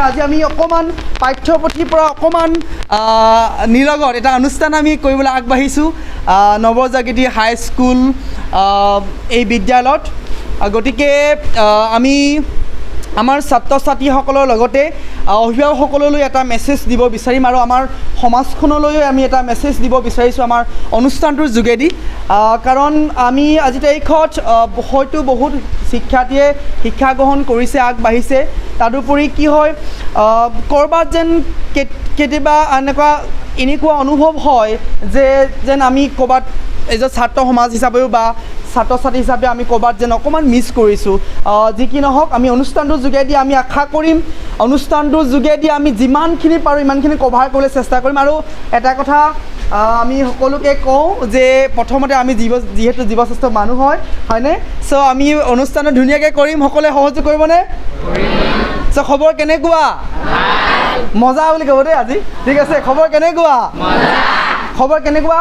আজি আমি অকণমান পাঠ্যপুথিৰ পৰা অকণমান নিলগত এটা অনুষ্ঠান আমি কৰিবলৈ আগবাঢ়িছোঁ নৱজাগৃতি হাইস্কুল এই বিদ্যালয়ত গতিকে আমি আমাৰ ছাত্ৰ ছাত্ৰীসকলৰ লগতে অভিভাৱকসকললৈ এটা মেছেজ দিব বিচাৰিম আৰু আমাৰ সমাজখনলৈও আমি এটা মেছেজ দিব বিচাৰিছোঁ আমাৰ অনুষ্ঠানটোৰ যোগেদি কাৰণ আমি আজি তাৰিখত হয়তো বহুত শিক্ষাৰ্থীয়ে শিক্ষা গ্ৰহণ কৰিছে আগবাঢ়িছে তাৰোপৰি কি হয় ক'ৰবাত যেন কেতিয়াবা এনেকুৱা অনুভৱ হয় যে যেন আমি ক'ৰবাত এজন ছাত্ৰ সমাজ হিচাপেও বা ছাত্ৰ ছাত্ৰী হিচাপে আমি ক'ৰবাত যেন অকণমান মিছ কৰিছোঁ যি কি নহওক আমি অনুষ্ঠানটোৰ যোগেদি আমি আশা কৰিম অনুষ্ঠানটোৰ যোগেদি আমি যিমানখিনি পাৰোঁ ইমানখিনি কভাৰ কৰিবলৈ চেষ্টা কৰিম আৰু এটা কথা আমি সকলোকে কওঁ যে প্ৰথমতে আমি যিহেতু জীৱশ্ৰেষ্ঠ মানুহ হয়নে চ' আমি অনুষ্ঠানটো ধুনীয়াকৈ কৰিম সকলোৱে সহযোগ কৰিবনে চ' খবৰ কেনেকুৱা মজা বুলি ক'ব দেই আজি ঠিক আছে খবৰ কেনেকুৱা খবৰ কেনেকুৱা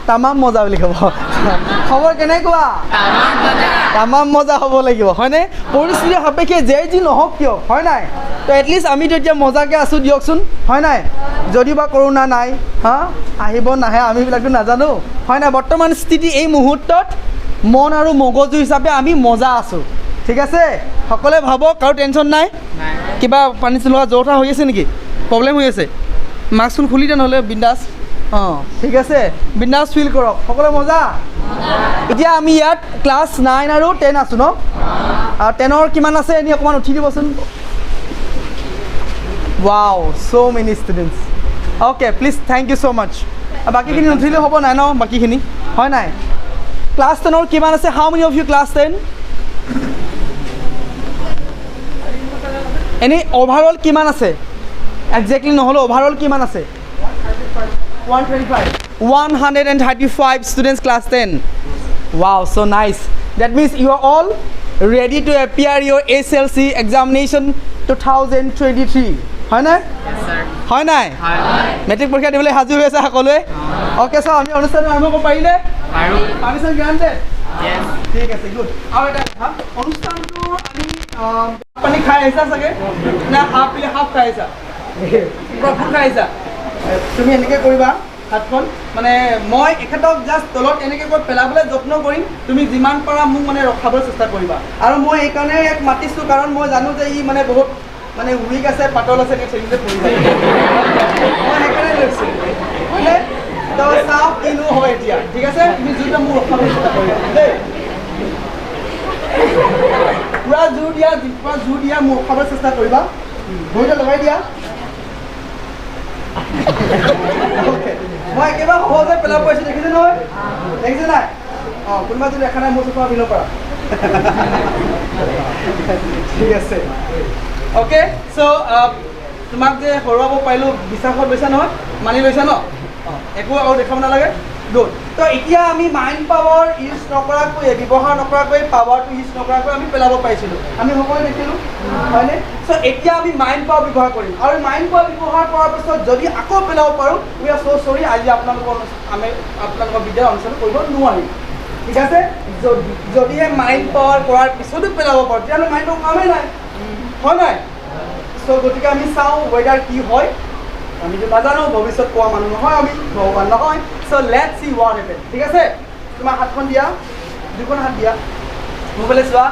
তামাম মজা বুলি ক'ব খবৰ কেনেকুৱা তামাম মজা হ'ব লাগিব হয়নে পৰিস্থিতি সাপেক্ষে যি নহওক কিয় হয় নাই তো এটলিষ্ট আমিতো এতিয়া মজাকৈ আছোঁ দিয়কচোন হয় নাই যদি বা কৰোণা নাই আহিব নাহে আমিবিলাকতো নাজানো হয় নাই বৰ্তমান স্থিতি এই মুহূৰ্তত মন আৰু মগজু হিচাপে আমি মজা আছোঁ ঠিক আছে সকলোৱে ভাবক কাৰো টেনশ্যন নাই কিবা পানী চলোৱা জ্বৰ হৈ আছে নেকি প্ৰব্লেম হৈ আছে মাস্কখন খুলি দিয়া নহ'লে বিন্দাছ ঠিক আছে বিন্দাছ ফিল কৰক সকলোৱে মজা এতিয়া আমি ইয়াত ক্লাছ 9 আৰু 10 আছোঁ ন আৰু 10ৰ কিমান আছে এনেই অকণমান উঠি দিবচোন wow so' many students okay please thank you so' much বাকীখিনি নুঠিলেও হ'ব নাই ন বাকীখিনি হয় নাই ক্লাছ 10ৰ কিমান আছে হাউ মেনি অফ ইউ ক্লাছ 10 এনেই অভাৰঅল কিমান আছে একজেক্টলি নহ'লেও অভাৰঅল কিমান আছে 135 students class 10 wow so nice that means you are all ready to appear your SLC examination 2023 হয় নাই হয় নাই মেট্ৰিক পৰীক্ষা দিবলৈ সাজু হৈ আছে সকলোৱে অ'কে চ' আমি অনুষ্ঠান আৰম্ভ কৰিব পাৰিলে পাৰ্মিশ্যন গ্ৰান্টেড ঠিক আছে গুড আৰু এটা কথা অনুষ্ঠানটো আমি পানী খাই আহিছা চাগে নে হাফ খাই আহিছা ফুল খাই আহিছা তুমি এনেকৈ কৰিবা হাতখন মানে মই এখেতক জাষ্ট তলত এনেকৈ কৈ পেলাবলৈ যত্ন কৰিম তুমি যিমান পাৰা মোক মানে ৰখাবলৈ চেষ্টা কৰিবা আৰু মই এইকাৰণে ইয়াক মাতিছোঁ কাৰণ মই জানো যে ই মানে বহুত মানে উইক আছে পাতল আছে সেইটোতে পৰি যায় মই সেইকাৰণে লৈছোঁ হয়নে তো চাওঁ কিনো হয় এতিয়া ঠিক আছে তুমি জোৰটো মোক ৰখাবলৈ চেষ্টা কৰিবা দেই পূৰা জোৰ দিয়া মোক ৰখাবলৈ চেষ্টা কৰিবা ভৰিটো লগাই দিয়া মই একেবাৰে সহজে পেলাব পাৰিছোঁ দেখিছে নহয় দেখিছে নাই কোনোবা যদি দেখা নাই মোৰ চোৱা বিলৰ পৰা ঠিক আছে অ'কে চ' তোমাক যে হৰুৱাব পাৰিলোঁ বিশ্বাসত লৈছা নহয় মানি লৈছা ন একো আৰু দেখাব নালাগে গুড তো এতিয়া আমি মাইণ্ড পাৱাৰ ইউজ নকৰাকৈ ব্যৱহাৰ নকৰাকৈ পাৱাৰটো ইউজ নকৰাকৈ আমি পেলাব পাৰিছিলোঁ আমি সকলোৱে দেখিলোঁ হয়নে চ' এতিয়া আমি মাইণ্ড পাৱাৰ ব্যৱহাৰ কৰিম আৰু মাইণ্ড পাৱাৰ ব্যৱহাৰ কৰাৰ পিছত যদি আকৌ পেলাব পাৰোঁ উই আৰ চ' চৰি আজি আপোনালোকৰ বিদ্যালয় অনুষ্ঠান কৰিব নোৱাৰিম ঠিক আছে যদিহে মাইণ্ড পাৱাৰ কৰাৰ পিছতো পেলাব পাৰোঁ তেতিয়াহ'লে মাইণ্ড পাৱাৰ কামেই নাই হয় নাই চ' গতিকে আমি চাওঁ ৱেডাৰ কি হয় আমিতো নাজানো ভৱিষ্যত পোৱা মানুহ নহয় আমি ভগৱান নহয় চ' লেটছ চি হোৱাট হেপেন ঠিক আছে তোমাৰ হাতখন দিয়া দুখন হাত দিয়া মোৰ ফালে চোৱা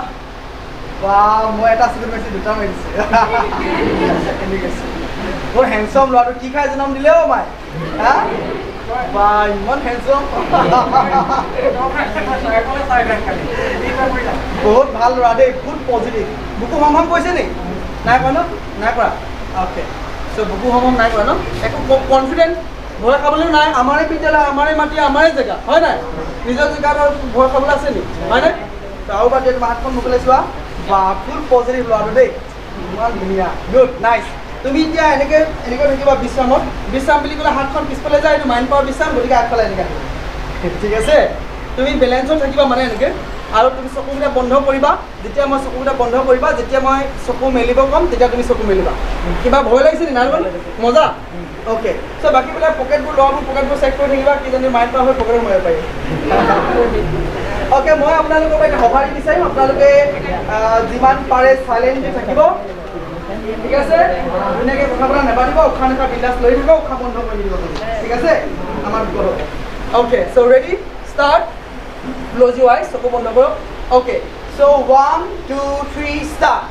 বা মই এটা আছিলোঁ মেছি দুটা মাৰিছে মোৰ হেণ্ডচম ল'ৰাটো কি খাই জনম দিলে অ' মাই হা বা ইমান হেণ্ডচম বহুত ভাল ল'ৰা দেই বহুত পজিটিভ বুকু হম কৈছে নেকি নাই কৰা ন নাই কৰা অ'কে চ' বুকু হম নাই কৰা ন একো কনফিডেণ্ট ভয় খাবলৈ নাই আমাৰে বিদ্যালয় আমাৰে মাটি আমাৰে জেগা হয় নাই নিজৰ জেগাত আৰু ভয় খাবলৈ আছে নেকি হয় নাই আৰু বাদ দিয়া তোমাৰ হাতখন মুখলৈ চোৱা বা ফুল পজিটিভ ল'ৰাটো দেই ইমান ধুনীয়া গুড নাইচ তুমি এতিয়া এনেকৈ থাকিবা বিশ্ৰাম বুলি ক'লে হাতখন পিছফালে যায় এইটো মাইণ্ড পাৱাৰ বিশ্ৰাম গতিকে আগফালে এনেকৈ ঠিক আছে তুমি বেলেঞ্চত থাকিবা মানে এনেকৈ আৰু তুমি চকুকেইটা বন্ধ কৰিবা যেতিয়া মই চকুকেইটা বন্ধ কৰিবা যেতিয়া মই চকু মেলিব ক'ম তেতিয়া তুমি চকু মেলিবা কিবা ভয় লাগিছে নি নাই মজা অ'কে চ' বাকীবিলাক পকেটবোৰ ল'ৰাবোৰ পকেটবোৰ চেক কৰি থাকিবা কিজানি মাইণ্ড পাৱাৰ হৈ পকেটত মৰিব পাৰি অ'কে মই আপোনালোকৰ পৰা সঁহাৰি বিচাৰিম আপোনালোকে যিমান পাৰে চাইলেণ্টলি থাকিব ঠিক আছে ধুনীয়াকৈ কথা বতৰা নেপাতিব উশাহ নিশাহ বিন্দাছ লৈ থাকিব উশাহ বন্ধ কৰি দিব ঠিক আছে আমাৰ বিপদ হ'ব okay so' ready start close your eyes চকু বন্ধ কৰক okay so' 1 2 3 start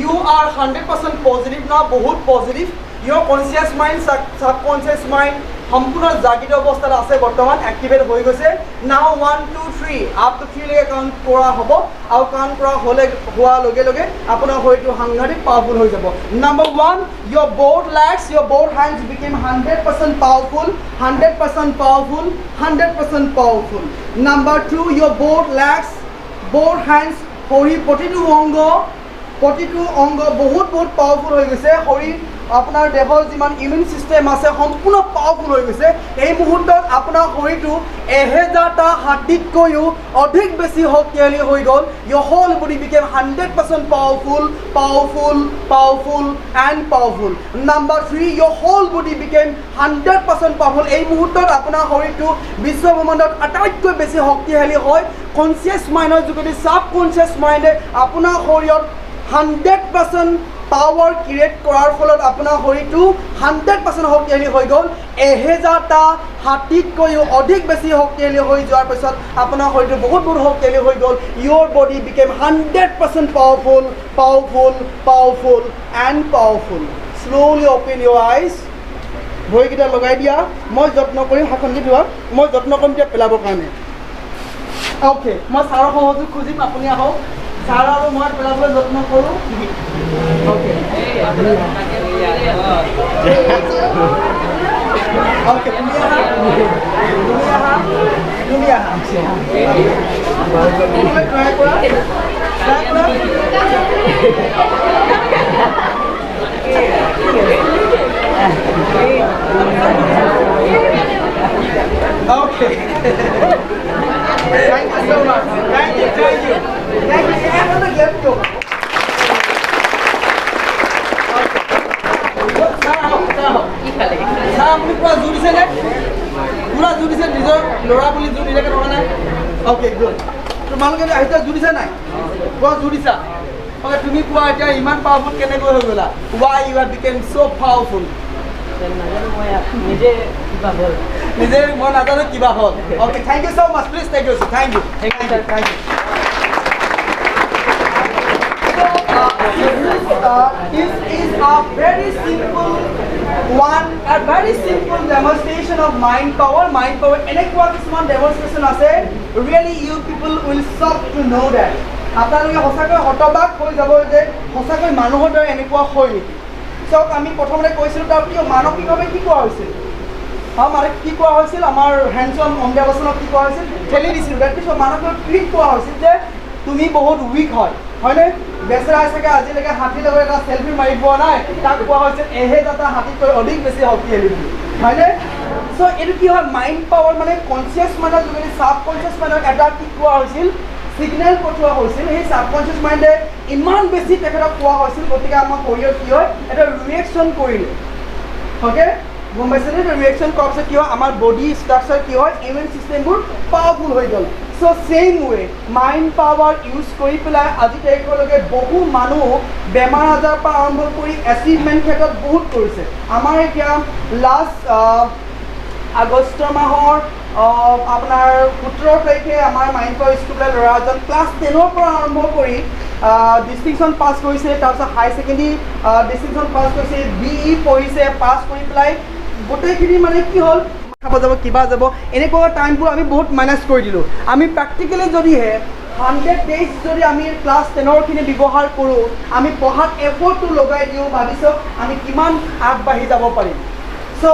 you are 100% positive না বহুত positive your conscious mind subconscious mind সম্পূৰ্ণ জাগৃত অৱস্থাত আছে বৰ্তমান এক্টিভেট হৈ গৈছে নাও 1 2 3 আপ টু 3 লৈকে কাউণ্ট কৰা হ'ব আৰু কাউণ্ট কৰা হোৱাৰ লগে লগে আপোনাৰ শৰীৰটো সাংঘাতিক পাৱাৰফুল হৈ যাব number 1 your both legs your both hands became 100% powerful 100% powerful 100% powerful number 2 your both legs both hands শৰীৰ প্ৰতিটো অংগ বহুত পাৱাৰফুল হৈ গৈছে শৰীৰ আপোনাৰ দেহৰ যিমান ইমিউন চিষ্টেম আছে সম্পূৰ্ণ পাৱাৰফুল হৈ গৈছে এই মুহূৰ্তত আপোনাৰ শৰীৰটো 1000টা হাৰ্টবিটকৈও অধিক বেছি শক্তিশালী হৈ গ'ল your whole body became 100% powerful and powerful number 3 your whole body became 100% powerful এই মুহূৰ্তত আপোনাৰ শৰীৰটো বিশ্বব্ৰহ্মাণ্ডত আটাইতকৈ বেছি শক্তিশালী হয় কনচিয়াছ মাইণ্ডৰ যোগেদি ছাবকনচিয়াছ মাইণ্ডে আপোনাৰ শৰীৰত 100% পাৱাৰ ক্ৰিয়েট কৰাৰ ফলত আপোনাৰ শৰীৰটো 100% শক্তিশালী হৈ গ'ল 1000টা হাতীতকৈও অধিক বেছি শক্তিশালী হৈ যোৱাৰ পিছত আপোনাৰ শৰীৰটো বহুত শক্তিশালী হৈ গ'ল your body became 100% powerful and powerful slowly open your eyes ভৰিকেইটা লগাই দিয়া মই যত্ন কৰিম হাতখনকে ধোৱা মই যত্ন কৰিম এতিয়া পেলাবৰ কাৰণে অ'কে মই ছাৰৰ সহযোগ খুজিম আপুনি আহক ছাৰ আৰু মই পেলাবলৈ যত্ন কৰোঁ Okay. Okay. Dunia. Okay. Thank you so much. Thank you. আপুনি পুৰা জুৰিছে নে পুৰা জুৰিছে নিজৰ ল'ৰা বুলি জোৰ নিদিয়াকৈ থকা নাই অ'কে গুড তোমালোকে আহিছা জুৰিছে নাই পুৰা জুৰিছা অ'কে তুমি কোৱা এতিয়া ইমান পাৱাৰফুল কেনেকৈ হৈ গ'লা why you are become so' powerful নিজে মই নাজানো কিবা হ'ল okay thank you so' much please thank you thank you This is a very simple one, a very simple demonstration of mind power. Mind power. Enekwa kisman demonstration ase. Really, you people will shock to know that. আপোনালোকে সঁচাকৈ হতবাক হৈ যাব যে সঁচাকৈ মানুহৰ দৰে এনেকুৱা হয় নেকি চাওক আমি প্ৰথমতে কৈছিলোঁ তাৰ কিয় মানসিকভাৱে কি কোৱা হৈছিল মানে কি কোৱা হৈছিল আমাৰ হেণ্ডছন অংগাবচনক কি কোৱা হৈছিল ঠেলি দিছিলোঁ তাৰপিছত মানসিক ট্ৰিট কোৱা হৈছিল যে তুমি বহুত উইক হয়নে বেচেৰাই চাগে আজিলৈকে হাতীৰ লগত এটা চেলফি মাৰি পোৱা নাই তাক কোৱা হৈছে 1000টা হাতীতকৈ অধিক বেছি শক্তিশালী বুলি হয়নে চ' এইটো কি হয় মাইণ্ড পাৱাৰ মানে কনচিয়াছ মাইণ্ডৰ যোগেদি ছাবকনচিয়াছ মাইণ্ডক এটা কি কোৱা হৈছিল সিগনেল পঠোৱা হৈছিল সেই ছাবকনচিয়াছ মাইণ্ডে ইমান বেছি তেখেতক কোৱা হৈছিল গতিকে আমাৰ শৰীৰত কি হয় এটা ৰিয়েকশ্যন কৰিলে অ'কে গম পাইছেনে ৰিয়েকশ্যন কৰাৰ পিছত কি হয় আমাৰ বডি ষ্ট্ৰাকচাৰ কি হয় ইমিউন চিষ্টেমবোৰ পাৱাৰফুল হৈ গ'ল চ' ছেইম ৱে মাইণ্ড পাৱাৰ ইউজ কৰি পেলাই আজি তাৰিখলৈকে বহু মানুহ বেমাৰ আজাৰৰ পৰা আৰম্ভ কৰি এচিভমেণ্ট ক্ষেত্ৰত বহুত কৰিছে আমাৰ এতিয়া লাষ্ট আগষ্ট মাহৰ আপোনাৰ 17 তাৰিখে আমাৰ মাইণ্ড পাৱাৰ স্কুলৰ ল'ৰা এজন ক্লাছ 10ৰ পৰা আৰম্ভ কৰি ডিষ্টিংশ্যন পাছ কৰিছে তাৰপিছত হাই ছেকেণ্ডেৰী ডিষ্টিংশ্যন পাছ কৰিছে BE পঢ়িছে পাছ কৰি পেলাই গোটেইখিনি মানে কি হ'ল খাব যাব কিবা যাব এনেকুৱা টাইমবোৰ আমি বহুত মাইনাছ কৰি দিলোঁ আমি প্ৰেক্টিকেলি যদিহে 100 days যদি আমি ক্লাছ 10ৰখিনি ব্যৱহাৰ কৰোঁ আমি পঢ়াত এফৰ্টটো লগাই দিওঁ ভাবিছোঁ আমি কিমান আগবাঢ়ি যাব পাৰিম চ'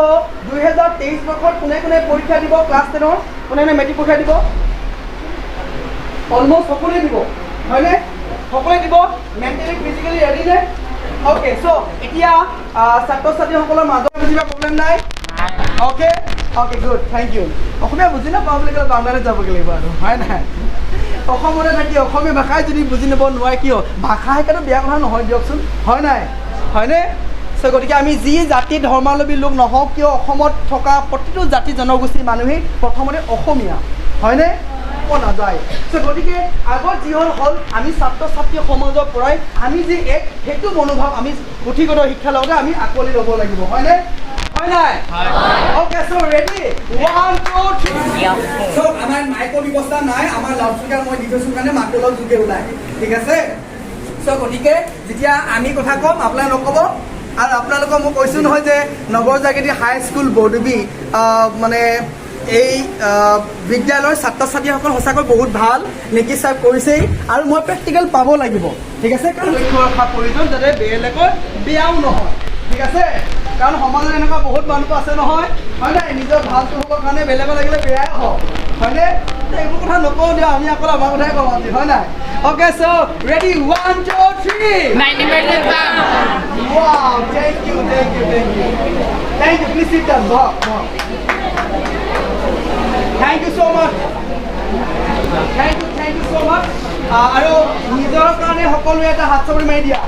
2023 বৰ্ষত কোনে পৰীক্ষা দিব ক্লাছ 10ৰ কোনে মেট্ৰিক পৰীক্ষা দিব অলমষ্ট সকলোৱে দিব হয়নে সকলোৱে দিব মেণ্টেলি ফিজিকেলি ৰেডি নে অ'কে চ' এতিয়া ছাত্ৰ ছাত্ৰীসকলৰ মাজত কিবা প্ৰব্লেম নাই অ'কে গুড থেংক ইউ অসমীয়া বুজি নাপাওঁ বুলি ক'লে বাংলাদেশ যাবগৈ লাগিব আৰু হয় নাই অসমতে থাকি অসমীয়া ভাষাই যদি বুজি নাপাব নোৱাৰে কিয় ভাষা শিকাটো বেয়া কথা নহয় দিয়কচোন হয় নাই হয়নে চ' গতিকে আমি যি জাতি ধৰ্মাৱলম্বী লোক নহওক কিয় অসমত থকা প্ৰতিটো জাতি জনগোষ্ঠীৰ মানুহেই প্ৰথমতে অসমীয়া হয়নে পোৱা নাযায় চ' গতিকে আগত যি হ'ল আমি ছাত্ৰ ছাত্ৰী সমাজৰ পৰাই আমি যি এক সেইটো মনোভাৱ আমি পুথিগত শিক্ষাৰ লগতে আমি আঁকোৱালি ল'ব লাগিব হয়নে হয় নাই ওকে চ' ৰেডি 1 2 3 চ' আমাৰ মাইকৰ ব্যৱস্থা নাই আমাৰ লাউড স্পীকাৰ মই দি থৈছোঁ কাৰণে মাতটো অলপ জোৰকৈ ওলাই ঠিক আছে চ' গতিকে যেতিয়া আমি কথা ক'ম আপোনালোকে নক'ব আৰু আপোনালোকক মই কৈছোঁ নহয় যে নৱজাগৃতি হাইস্কুল বৰডুবি মানে এই বিদ্যালয়ৰ ছাত্ৰ ছাত্ৰীসকল সঁচাকৈ বহুত ভাল নিকি ছাৰ কৰিছেই আৰু মই প্ৰেক্টিকেল পাব লাগিব ঠিক আছে কাৰণ লক্ষ্য ৰখা প্ৰয়োজন যাতে বেলেগৰ বেয়াও নহয় ঠিক আছে কাৰণ সমাজত এনেকুৱা বহুত মানুহ আছে নহয় হয় নাই নিজৰ ভালটো হ'বৰ কাৰণে বেলেগৰ লাগিলে বেয়াই হওক হয়নে এইবোৰ কথা নকওঁ দিয়া আমি অকল আমাৰ কথাই কওঁ আজি হয় নাই okay so' ready 1 2 3 90% wow thank you please sit down thank you so much আৰু নিজৰ কাৰণে সকলোৱে এটা হাত চাপৰি মাৰি দিয়া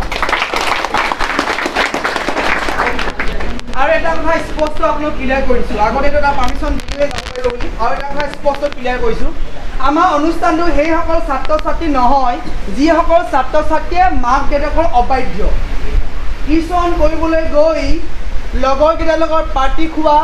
আৰু এটা কথা স্পষ্ট আপোনাক ক্লিয়াৰ কৰিছোঁ আগতে এটা পাৰ্মিশ্যন দিলে যাব পাৰিব বুলি আৰু এটা কথা স্পষ্ট ক্লিয়াৰ কৰিছোঁ আমাৰ অনুষ্ঠানটো সেইসকল ছাত্ৰ ছাত্ৰী নহয় যিসকল ছাত্ৰ ছাত্ৰীয়ে মাক দেউতাকৰ অবাধ্য টিউশ্যন কৰিবলৈ গৈ লগৰকেইটাৰ লগত পাৰ্টি খোৱা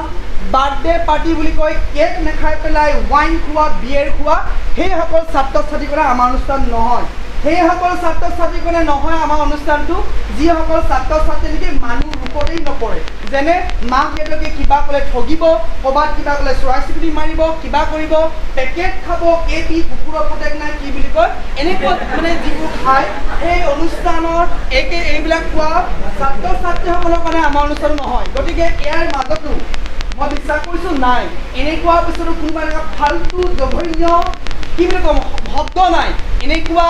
বাৰ্থডে পাৰ্টি বুলি কৈ কেক নাখাই পেলাই ৱাইন খোৱা বিয়েৰ খোৱা সেইসকল ছাত্ৰ ছাত্ৰীৰ কাৰণে আমাৰ অনুষ্ঠান নহয় সেইসকল ছাত্ৰ ছাত্ৰীৰ কাৰণে নহয় আমাৰ অনুষ্ঠানটো যিসকল ছাত্ৰ ছাত্ৰী নেকি মানুহ ৰূপতেই নপৰে যেনে মাক দেউতাকে কিবা ক'লে ঠগিব ক'ৰবাত কিবা ক'লে চৰাই চিৰিকটি মাৰিব কিবা কৰিব পেকেট খাব কেপি কুকুৰৰ পুতেক নাই কি বুলি কয় এনেকুৱা মানে যিবোৰ খায় সেই অনুষ্ঠানৰ এইবিলাক খোৱা ছাত্ৰ ছাত্ৰীসকলৰ কাৰণে আমাৰ অনুষ্ঠান নহয় গতিকে ইয়াৰ মাজতো মই বিশ্বাস কৰিছোঁ নাই এনেকুৱা পিছতো কোনোবা এনেকুৱা ফাল্টু জঘন্য কি বুলি ক'ম শব্দ নাই এনেকুৱা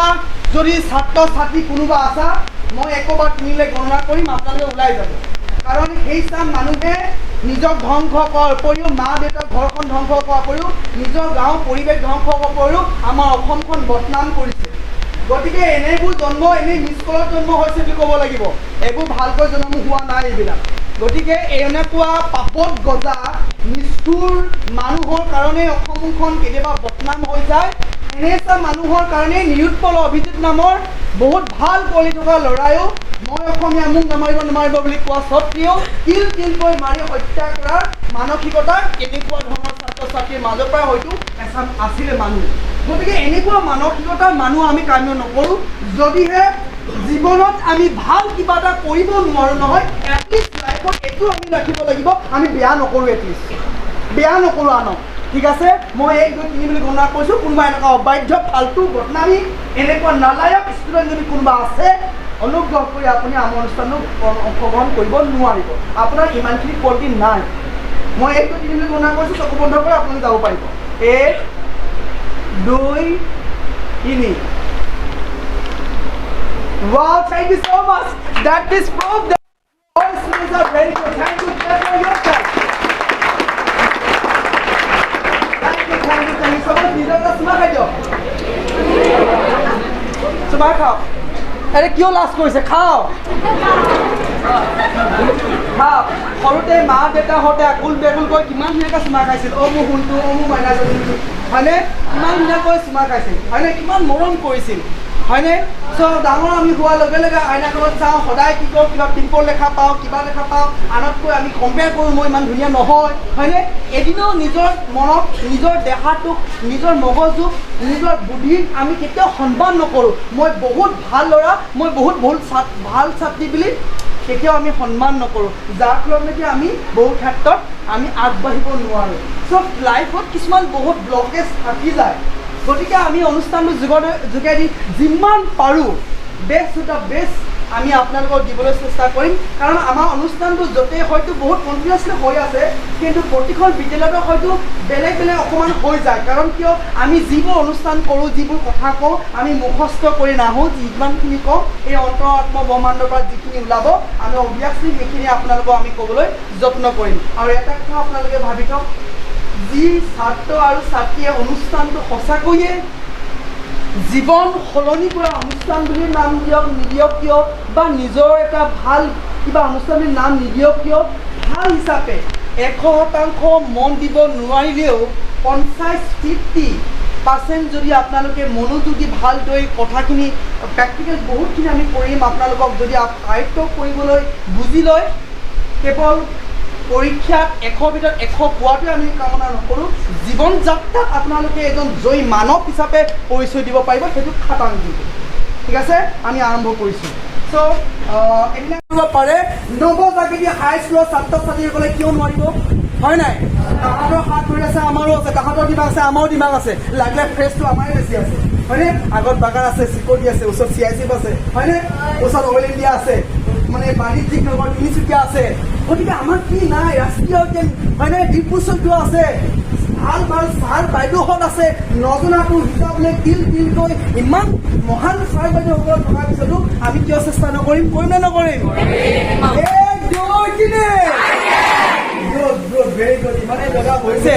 যদি ছাত্ৰ ছাত্ৰী কোনোবা আছা মই একবাৰ তুমিলে গণনা কৰিম আপোনালোকে ওলাই যাব কাৰণ সেই চাম মানুহে নিজক ধ্বংস কৰাৰ উপৰিও মা দেউতাৰ ঘৰখন ধ্বংস কৰাৰ উপৰিও নিজৰ গাঁও পৰিৱেশ ধ্বংস কৰাৰ উপৰিও আমাৰ অসমখন বদনাম কৰিছে গতিকে এনেবোৰ জন্ম এনেই নিষ্কলত জন্ম হৈছে বুলি ক'ব লাগিব এইবোৰ ভালকৈ জন্ম হোৱা নাই এইবিলাক গতিকে এনেকুৱা পাপত গজা নিষ্ঠুৰ মানুহৰ কাৰণে অসমখন কেতিয়াবা বদনাম হৈ যায় এনেকুৱা মানুহৰ কাৰণে নিৰুৎপল অভিজিত নামৰ বহুত ভাল পঢ়ি থকা ল'ৰায়ো মই অসমীয়া মোক নামাৰিব বুলি কোৱা স্বত্তেও তিলকৈ মাৰি হত্যা কৰাৰ মানসিকতা এনেকুৱা ধৰণৰ ছাত্ৰ ছাত্ৰীৰ মাজৰ পৰা হয়তো এচাম আছিলে মানুহ গতিকে এনেকুৱা মানসিকতাৰ মানুহ আমি কাম্য নকৰোঁ যদিহে জীৱনত আমি ভাল কিবা এটা কৰিব নোৱাৰোঁ নহয় এটলিষ্ট লাইফত এইটো আমি ৰাখিব লাগিব আমি বেয়া নকৰোঁ এটলিষ্ট বেয়া নকৰোঁ আনক ঠিক আছে মই 1 2 3 বুলি গণনা কৰিছোঁ কোনোবা এনেকুৱা অবাধ্য ফাল্টু বদনামী এনেকুৱা নালায়ক ষ্টুডেণ্ট যদি কোনোবা আছে অনুগ্ৰহ কৰি আপুনি আমাৰ অনুষ্ঠানত অংশগ্ৰহণ কৰিব নোৱাৰিব আপোনাৰ ইমানখিনি কোৱালিটি নাই মই 1 2 3 বুলি গণনা কৰিছোঁ চকু বন্ধ কৰি আপোনালোকে যাব পাৰিব 1 2 3 Wow, thank you so much. That is proof that all students are very good. Thank you for yourself. Thank you so much. Nidar ka suma khayo. Suma khao. Are kyo last korise khao. Khao. Sorote ma deta hote akul begul koi kiman hine ka suma khaisil. O mu huntu, o mu maina jodi. Hane kiman hine koi suma khaisil. Hane kiman morom korisil. হয়নে চ' ডাঙৰ আমি হোৱাৰ লগে লগে আইনাখনত চাওঁ সদায় কি কৰোঁ কিবা পিম্পল দেখা পাওঁ কিবা দেখা পাওঁ আনতকৈ আমি কম্পেয়াৰ কৰোঁ মই ইমান ধুনীয়া নহয় হয়নে এদিনেও নিজৰ মনত নিজৰ দেহাটোক নিজৰ মগজুক নিজৰ বুদ্ধিক আমি কেতিয়াও সন্মান নকৰোঁ মই বহুত ভাল ল'ৰা মই বহুত ভাল ছাত্ৰী বুলি কেতিয়াও আমি সন্মান নকৰোঁ যাৰ ফলত নেকি আমি বহু ক্ষেত্ৰত আমি আগবাঢ়িব নোৱাৰোঁ চ' লাইফত কিছুমান বহুত ব্লকেজ থাকি যায় গতিকে আমি অনুষ্ঠানটো যোগেদি যিমান পাৰোঁ বেষ্ট টু দ্য বেষ্ট আমি আপোনালোকক দিবলৈ চেষ্টা কৰিম কাৰণ আমাৰ অনুষ্ঠানটো য'তে হয়তো বহুত কণ্টিনিউৱাছলি হৈ আছে কিন্তু প্ৰতিখন বিদ্যালয়তে হয়তো বেলেগ অকণমান হৈ যায় কাৰণ কিয় আমি যিবোৰ অনুষ্ঠান কৰোঁ যিবোৰ কথা কওঁ আমি মুখস্থ কৰি নাহোঁ যিমানখিনি কওঁ এই অন্তৰাত্ম ব্ৰহ্মাণ্ডৰ পৰা যিখিনি ওলাব আমি অভিয়াছলি সেইখিনি আপোনালোকক আমি ক'বলৈ যত্ন কৰিম আৰু এটা কথা আপোনালোকে ভাবি থওক যি ছাত্ৰ আৰু ছাত্ৰীয়ে অনুষ্ঠানটো সঁচাকৈয়ে জীৱন সলনি কৰা অনুষ্ঠান বুলি নাম নিদিয়ক কিয় বা নিজৰ এটা ভাল কিবা অনুষ্ঠান বুলি নাম নিদিয়ক কিয় ভাল হিচাপে 100% মন দিব নোৱাৰিলেও 50-50 100% যদি আপোনালোকে মনোযোগী ভালদৰে কথাখিনি প্ৰেক্টিকেল বহুতখিনি আমি কৰিম আপোনালোকক যদি আয়ত্ব কৰিবলৈ বুজি লয় কেৱল পৰীক্ষাত 100 ভিতৰত 100 পোৱাটোৱে আমি কামনা নকৰোঁ জীৱন যাত্ৰাত আপোনালোকে এজন জয়ী মানৱ হিচাপে পৰিচয় দিব পাৰিব সেইটো খাটাং দিব ঠিক আছে আমি আৰম্ভ কৰিছোঁ চ' এইবিলাক কৰিব পাৰে নৱজাগৃতি হাইস্কুলৰ ছাত্ৰ ছাত্ৰীসকলে কিয় নোৱাৰিব হয় নাই তাহাঁতৰ হাত ধৰি আছে আমাৰো আছে তাহাঁতৰ দিমাগ আছে আমাৰো দিমাগ আছে লাগিলে ফ্ৰেছটো আমাৰে বেছি আছে হয়নে আগত বাগান আছে চিকটি আছে ওচৰত CICF আছে হয়নে ওচৰত অইল ইণ্ডিয়া আছে মানে বাণিজ্যিক নগৰ তিনিচুকীয়া আছে গতিকে আমাৰ কি নাই ৰাষ্ট্ৰীয় উদ্যান হয়নে ডিপু চৈখোৱা আছে ভাল ভাল ছাৰ বাইদেউহঁত আছে নজনাটো হিচাপলৈ তিলকৈ ইমান মহান ছাৰ বাইদেউসকলক থকাৰ পিছতো আমি কিয় চেষ্টা নকৰিম কৰিম নে নকৰিম ভেৰি গুড ইমানে জেগা হৈছে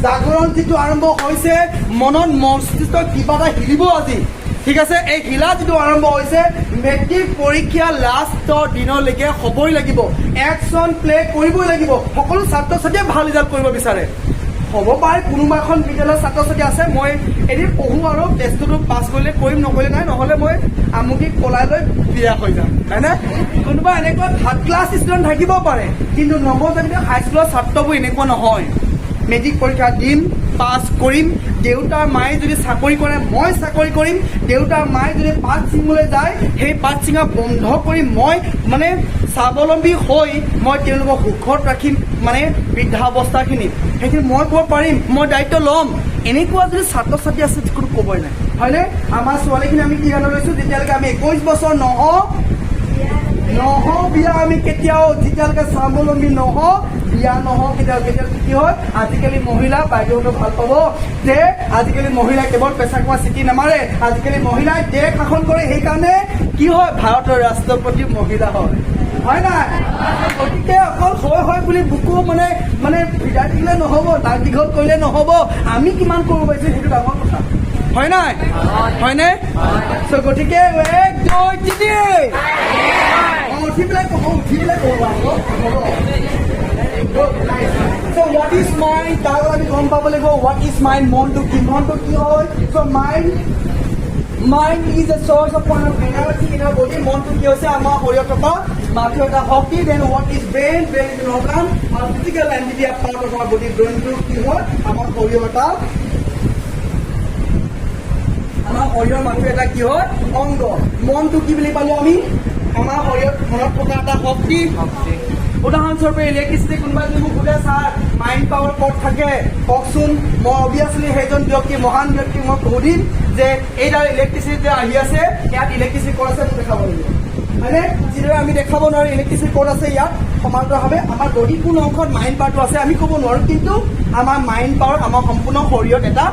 জাগৰণ যিটো আৰম্ভ হৈছে মনত মস্তিষ্ক কিবা এটা হিলিব আজি ঠিক আছে এই হিলা যিটো আৰম্ভ হৈছে মেট্ৰিক পৰীক্ষা লাষ্টৰ দিনলৈকে হ'বই লাগিব একশ্যন প্লে কৰিবই লাগিব সকলো ছাত্ৰ ছাত্ৰীয়ে ভাল ৰিজাল্ট কৰিব বিচাৰে হ'ব পাৰে কোনোবা এখন বিদ্যালয়ৰ ছাত্ৰ ছাত্ৰী আছে মই এদিন পঢ়োঁ আৰু টেষ্টটো পাছ কৰিলে কৰিম নকৰিলে নাই নহ'লে মই আমুকিক পলাই লৈ বিয়া হৈ যাম হয়নে কোনোবা এনেকুৱা থাৰ্ড ক্লাছ ষ্টুডেণ্ট থাকিব পাৰে কিন্তু নৱজাগৃতি হাইস্কুলৰ ছাত্ৰবোৰ এনেকুৱা নহয় মেট্ৰিক পৰীক্ষা দিম পাছ কৰিম দেউতাৰ মায়ে যদি চাকৰি কৰে মই চাকৰি কৰিম দেউতাৰ মায়ে যদি পাত ছিঙিবলৈ যায় সেই পাত ছিঙা বন্ধ কৰি মই মানে স্বাৱলম্বী হৈ মই তেওঁলোকক সুখত ৰাখিম মানে বৃদ্ধাৱস্থাখিনি সেইখিনি মই ক'ব পাৰিম মই দায়িত্ব ল'ম এনেকুৱা যদি ছাত্ৰ ছাত্ৰী আছে কোনো ক'বই নাই হয়নে আমাৰ ছোৱালীখিনি আমি কি গান লৈছোঁ যেতিয়ালৈকে আমি 21 বছৰ নহওঁ বিয়া আমি কেতিয়াও যেতিয়ালৈকে স্বাৱলম্বী নহওঁ বিয়া নহওঁ কেতিয়াও কি হয় আজিকালি মহিলা বাইদেউহঁতক ভাল পাব যে আজিকালি মহিলাই কেৱল পেচা খোৱা চিটি নামাৰে আজিকালি মহিলাই দেশ শাসন কৰে সেইকাৰণে কি হয় ভাৰতৰ ৰাষ্ট্ৰপতি মহিলা হয় নাই গতিকে অকল হয় বুলি বুকু মানে ভিজাই দিলে নহ'ব ডাক দীঘল কৰিলে নহ'ব আমি কিমান কৰিব পাৰিছোঁ সেইটো ডাঙৰ কথা হয় নাই হয়নে চ' গতিকে উঠি পেলাই ক'ব So what is mind? তাৰ আমি গম পাব লাগিব what is mind মনটো কি হয় so mind is a source of one of energy in our body মনটো কি হৈছে আমাৰ শৰীৰত থকা মাত্ৰ এটা শক্তি then what is brain is an organ our physical entity a part of our body brainটো কি হয় আমাৰ শৰীৰৰ মাত্ৰ এটা কি হয় অংগ মনটো কি বুলি পালো আমি আমাৰ শৰীৰত মনত থকা এটা শক্তি উদাহৰণস্বৰূপে ইলেক্ট্ৰিচিটি কোনোবাই যদি মোক সোধে ছাৰ মাইণ্ড পাৱাৰ ক'ত থাকে কওকচোন মই অভিয়াছলি সেইজন ব্যক্তি মহান ব্যক্তিক মই সুধিম যে এইডাল ইলেক্ট্ৰিচিটি যে আহি আছে ইয়াত ইলেক্ট্ৰিচিটি ক'ত আছে মোক দেখাব লাগিব হয়নে যিদৰে আমি দেখাব নোৱাৰোঁ ইলেক্ট্ৰিচিটি ক'ত আছে ইয়াত সমান্তৰালভাৱে আমাৰ বডিৰ কোনো অংশত মাইণ্ড পাৱাৰটো আছে আমি ক'ব নোৱাৰোঁ কিন্তু আমাৰ মাইণ্ড পাৱাৰ আমাৰ সম্পূৰ্ণ শৰীৰত এটা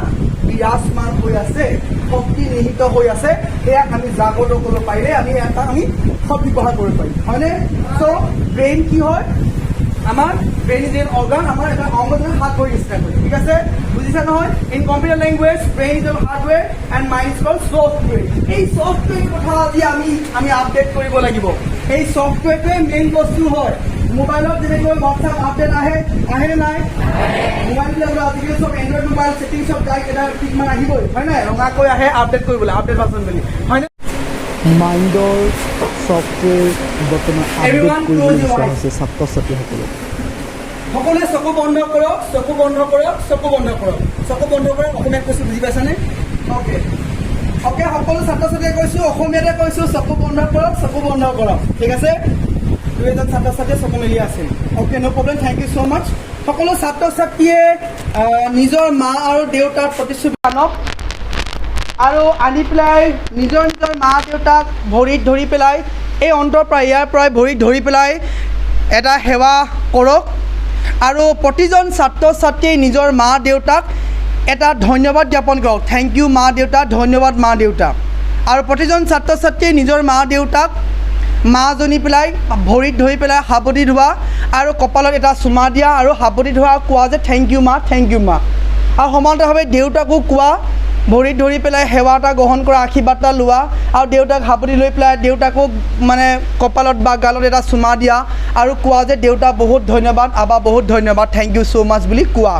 বিৰাজমান হৈ আছে শক্তি নিহিত হৈ আছে সেয়াক আমি জাগ্ৰত কৰিব পাৰিলে আমি এটা আমি সৎ ব্যৱহাৰ কৰিব পাৰিম হয়নে চ' ব্ৰেইন কি হয় আমাৰ ব্ৰেইন ইজ এন অৰ্গান আমাৰ এটা অংগ হাত ভৰি নিচিনা কৰি ঠিক আছে বুজিছা নহয় in computer language brain is an hardware and mind is called software এই ছফ্টৱেৰ কথা আজি আমি আপডেট কৰিব লাগিব এই ছফ্টৱেৰটোৱে মেইন বস্তু হয় মোবাইলত যেনেকৈ হোৱাটছআপ আপডেট আহে নে নাই মোবাইলবিলাক আজিকালি চব এণ্ড্ৰইড মোবাইল ছেটিং চব যাই এটা টিকমান আহিবই হয় নাই ৰঙাকৈ আহে আপডেট কৰিবলৈ আপডেট ভাৰ্চন বুলি হয়নে মাইণ্ডৰ ছফ্টৱেৰ বৰ্তমান আপডেট কৰিবলৈ বিচৰা হৈছে ছাত্ৰ ছাত্ৰীসকলক সকলোৱে চকু বন্ধ কৰক অসমীয়াত কৈছোঁ বুজি পাইছানে অ'কে সকলো ছাত্ৰ ছাত্ৰীয়ে কৈছোঁ অসমীয়াতে কৈছোঁ চকু বন্ধ কৰক ঠিক আছে দুজন ছাত্ৰ ছাত্ৰীয়ে চকু মেলি আছে okay no' problem thank you so' much সকলো ছাত্ৰ ছাত্ৰীয়ে নিজৰ মা আৰু দেউতাৰ প্ৰতিশ্ৰুতি আনক আৰু আনি পেলাই নিজৰ মা দেউতাক ভৰিত ধৰি পেলাই এই অন্তৰ পৰা ইয়াৰ পৰাই ভৰিত ধৰি পেলাই এটা সেৱা কৰক আৰু প্ৰতিজন ছাত্ৰ ছাত্ৰীয়ে নিজৰ মা দেউতাক এটা ধন্যবাদ জ্ঞাপন কৰক থেংক ইউ মা দেউতা ধন্যবাদ মা দেউতা আৰু প্ৰতিজন ছাত্ৰ ছাত্ৰীয়ে নিজৰ মা দেউতাক মাজনী পেলাই ভৰিত ধৰি পেলাই সাৱটি ধোৱা আৰু কপালত এটা চুমা দিয়া আৰু সাৱটি ধোৱা কোৱা যে থেংক ইউ মা আৰু সমান্তৰালভাৱে দেউতাকো কোৱা ভৰিত ধৰি পেলাই সেৱা এটা গ্ৰহণ কৰা আশীৰ্বাদ এটা লোৱা আৰু দেউতাক সাৱটি লৈ পেলাই দেউতাকো মানে কপালত বা গালত এটা চুমা দিয়া আৰু কোৱা যে দেউতা বহুত ধন্যবাদ আবা বহুত ধন্যবাদ থেংক ইউ ছ' মাছ বুলি কোৱা